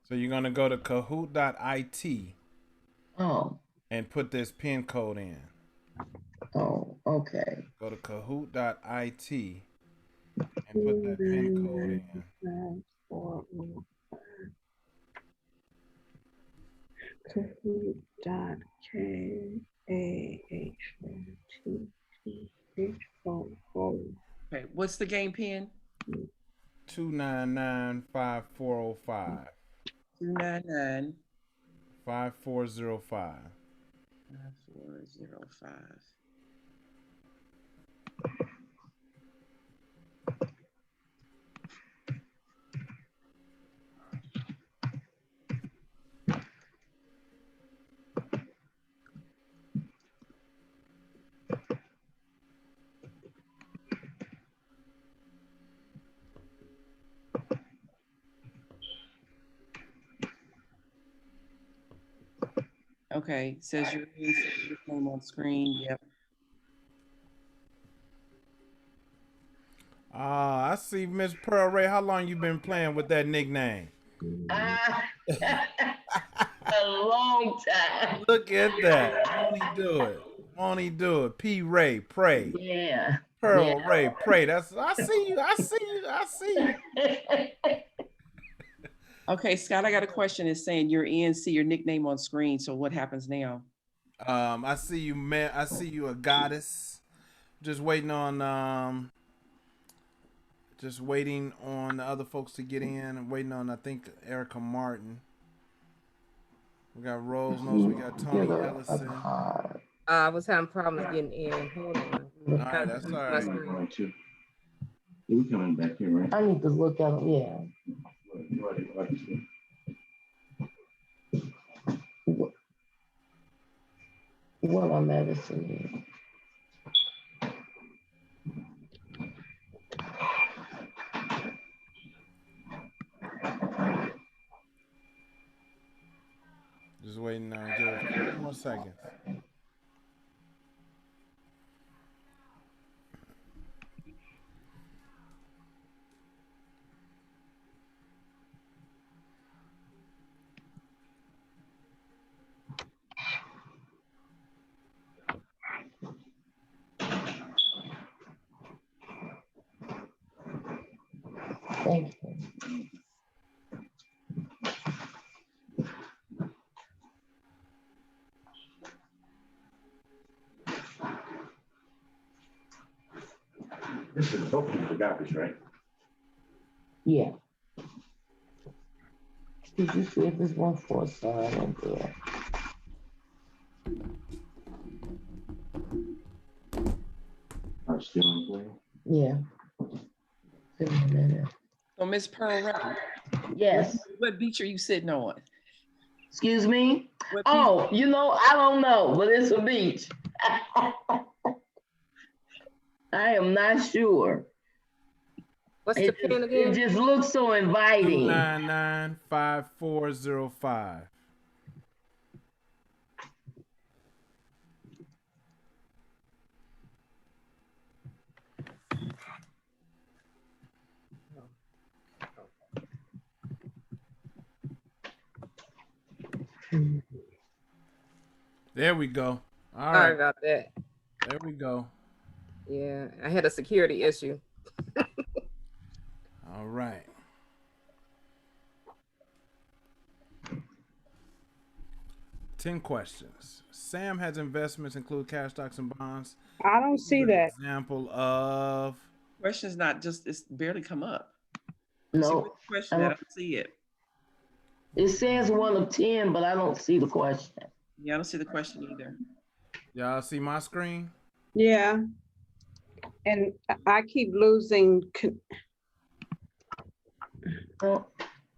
So you're gonna go to Kahoot.it Oh, and put this pin code in. oh, okay. Go to Kahoot.it and put that pin code in. Okay, what's the game pin? 299-5405. 299 5405. 5405. Okay, says your name on screen. Yep. I see Miss Pearl Ray. How long you been playing with that nickname? A long time. Look at that. Won't he do it? Won't he do it? P. Ray, pray. Yeah. Pearl yeah. Ray, pray. I see you. I see you. I see you. Okay, Scott, I got a question. It's saying you're in, see your nickname on screen. So what happens now? I see you, man. I see you, a goddess. Just waiting on the other folks to get in. I'm waiting on, I think, Erica Martin. We got Rose Nose. We got Tony Ellison. I was having problems getting in. Hold on. All right, that's all right. We coming back here, right? I need to look at them. Yeah. What my medicine is. Just waiting on. Give it a few more seconds. Thank you. This is hopefully the garbage, right? Yeah. Did you see if there's one for sign in there? Are still in play? Yeah. Give me a minute. So Miss Pearl Ray, Yes. what beach are you sitting on? Excuse me? What Oh, you know, I don't know, but it's a beach. I am not sure. What's the pin It again? just looks so inviting. 299-5405. There we go. All Sorry right. about that. There we go. Yeah, I had a security issue. All right. Ten questions. Sam has investments include cash, stocks, and bonds. I don't see An that. example of. Question's not just, it's barely come up. No, Question, I don't see it. it says 1 of 10, but I don't see the question. Yeah, I don't see the question either. Y'all see my screen? Yeah. And I keep losing. Oh,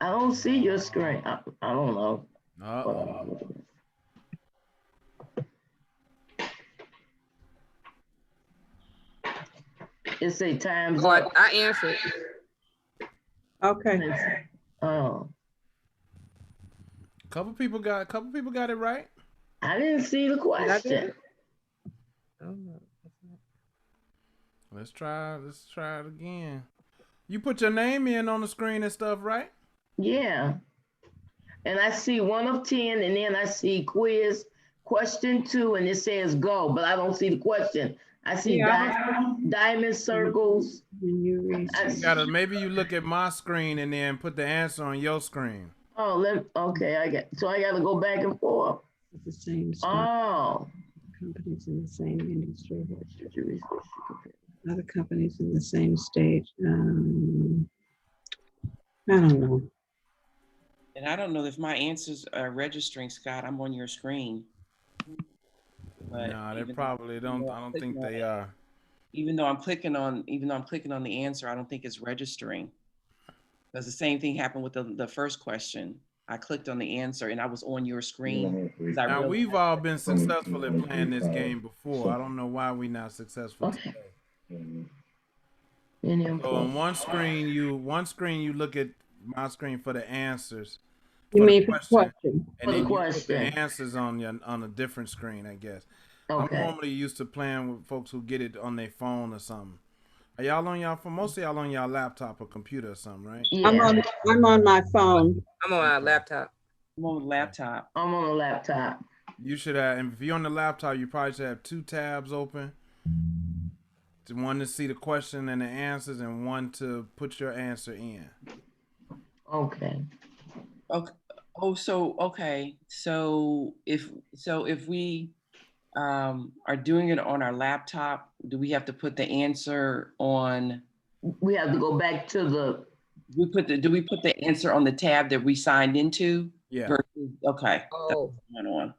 I don't see your screen. I don't know. Uh-oh. It say time's But up. I answered. Okay. Oh, Couple people got it right. I didn't see the I do question. it? Oh, no. Let's try it again. You put your name in on the screen and stuff, right? Yeah. And I see 1 of 10, and then I see quiz question 2, and it says go, but I don't see the question. I see diamond circles. When you read, Maybe you look at my screen and then put the answer on your screen. Oh, okay, I got to go back and forth. at the same spot. Oh. Companies in the same industry. Other companies in the same stage. I don't know. And I don't know if my answers are registering, Scott. I'm on your screen. But no, they probably don't. I don't think they are. Even though I'm clicking on the answer, I don't think it's registering. Because the same thing happened with the first question. I clicked on the answer and I was on your screen. Now we've all been successful at playing this game before. I don't know why we're not successful today. So on one screen you look at my screen for the answers. You mean for the question? And then you put the answers on a different screen, I guess. Okay. I'm normally used to playing with folks who get it on their phone or something. Are y'all on y'all phone? Most of y'all on y'all laptop or computer or something, right? Yeah. I'm on my phone. I'm on my laptop. I'm on the laptop. I'm on a laptop. You should have, and if you're on the laptop, you probably should have 2 tabs open. One to see the question and the answers, and one to put your answer in. Okay. Okay. Oh, so if we are doing it on our laptop, do we have to put the answer on? We have to go back to the. Do we put the answer on the tab that we signed into? Yeah. Versus, okay. Oh. That's one.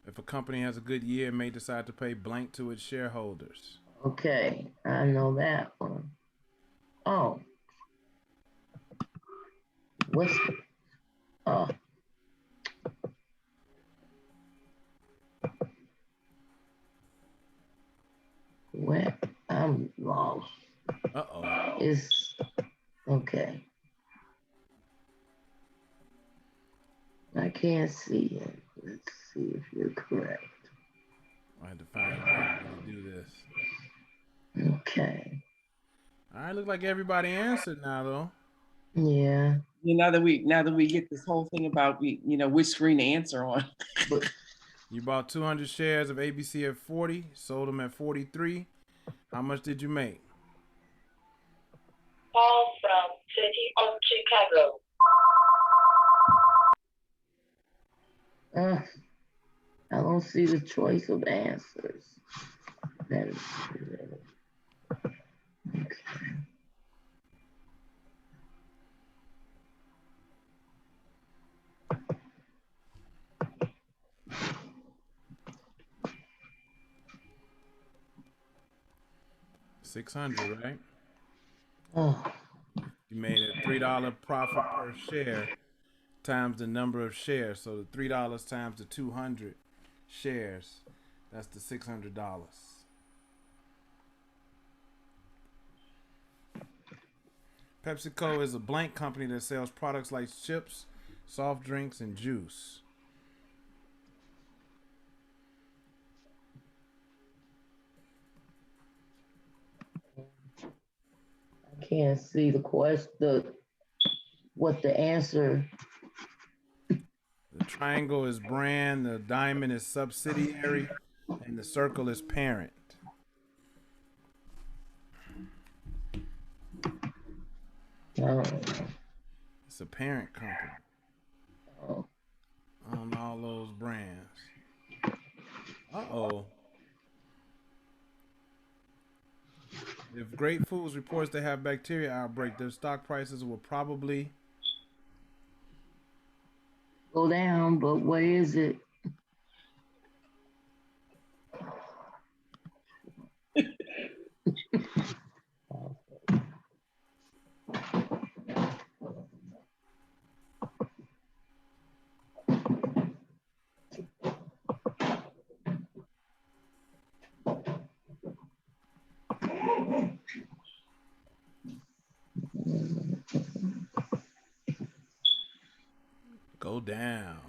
If a company has a good year, it may decide to pay blank to its shareholders. Okay, I know that one. Oh. What's the, oh. Where I'm lost. Uh-oh. It's okay. I can't see it. Let's see if you're correct. I had to find a way to do this. Okay. All right, look like everybody answered now, though. Yeah. Now that we get this whole thing about which screen to answer on. You bought 200 shares of ABC at 40, sold them at 43. How much did you make? Paul from City of Chicago. I don't see the choice of answers. That is okay. $600, right? Oh. You made a $3 profit per share times the number of shares. So the $3 times the 200 shares, that's the $600. PepsiCo is a blank company that sells products like chips, soft drinks, and juice. I can't see the question, what the answer. The triangle is brand, the diamond is subsidiary, and the circle is parent. Oh. It's a parent company. Oh. On all those brands. Uh-oh. If Great Foods reports they have bacteria outbreak, their stock prices will probably go down, but what is it? down.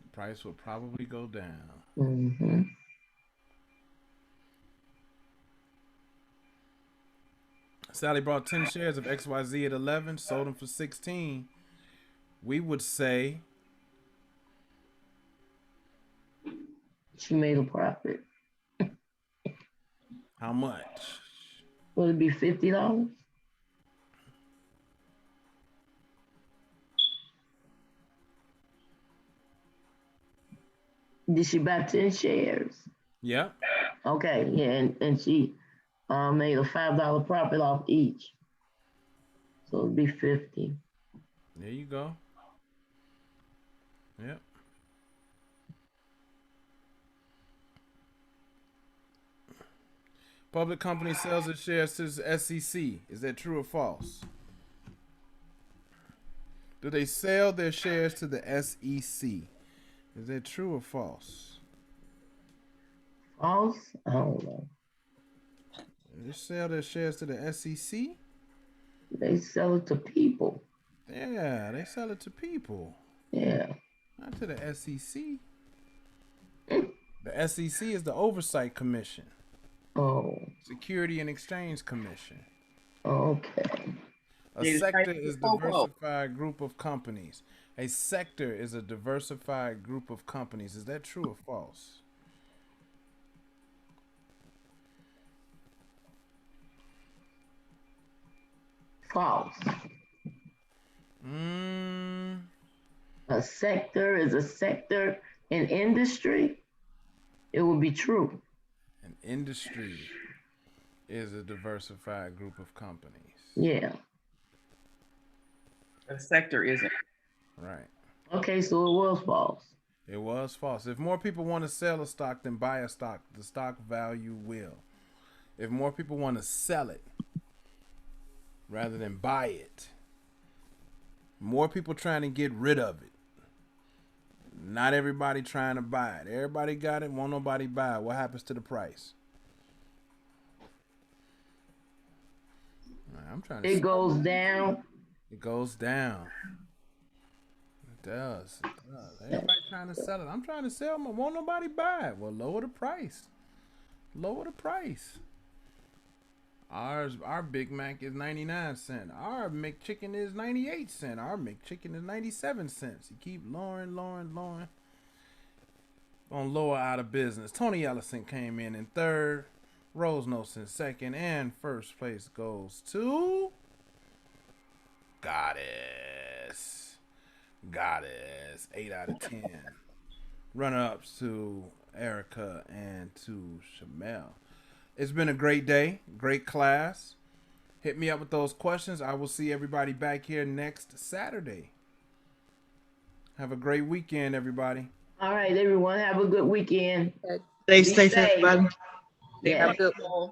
The price will probably go down. Mm-hmm. Sally bought 10 shares of XYZ at 11, sold them for 16. We would say She made a profit. how much? Would it be $50? Did she buy 10 shares? Yep. Okay, yeah, and she made a $5 profit off each. So it'd be 50. There you go. Yep. Public company sells its shares to the SEC. Is that true or false? Do they sell their shares to the SEC? Is that true or false? False? I don't know. They sell their shares to the SEC? They sell it to people. Yeah, they sell it to people. Yeah. Not to the SEC. The SEC is the Oversight Commission. Oh. Security and Exchange Commission. Okay. A sector is a diversified group of companies. A sector is a diversified group of companies. Is that true or false? False. A sector is a sector in industry. It would be true. An industry is a diversified group of companies. Yeah. A sector isn't. Right. Okay, so it was false. It was false. If more people want to sell a stock than buy a stock, the stock value will. If more people want to sell it rather than buy it, more people trying to get rid of it. Not everybody trying to buy it. Everybody got it, won't nobody buy it. What happens to the price? I'm trying to. It goes down. It goes down. It does. It does. Everybody trying to sell it. I'm trying to sell them. Won't nobody buy it? Well, lower the price. Lower the price. Our Big Mac is 99 cents. Our McChicken is 98 cents. Our McChicken is 97 cents. You keep lowering. Gonna lower out of business. Tony Ellison came in third. Rose Notes in second. And first place goes to Goddess. 8 out of 10. Runner-ups to Erica and to Shamel. It's been a great day, great class. Hit me up with those questions. I will see everybody back here next Saturday. Have a great weekend, everybody. All right, everyone. Have a good weekend. Stay safe, everybody. Yeah. Have a good one.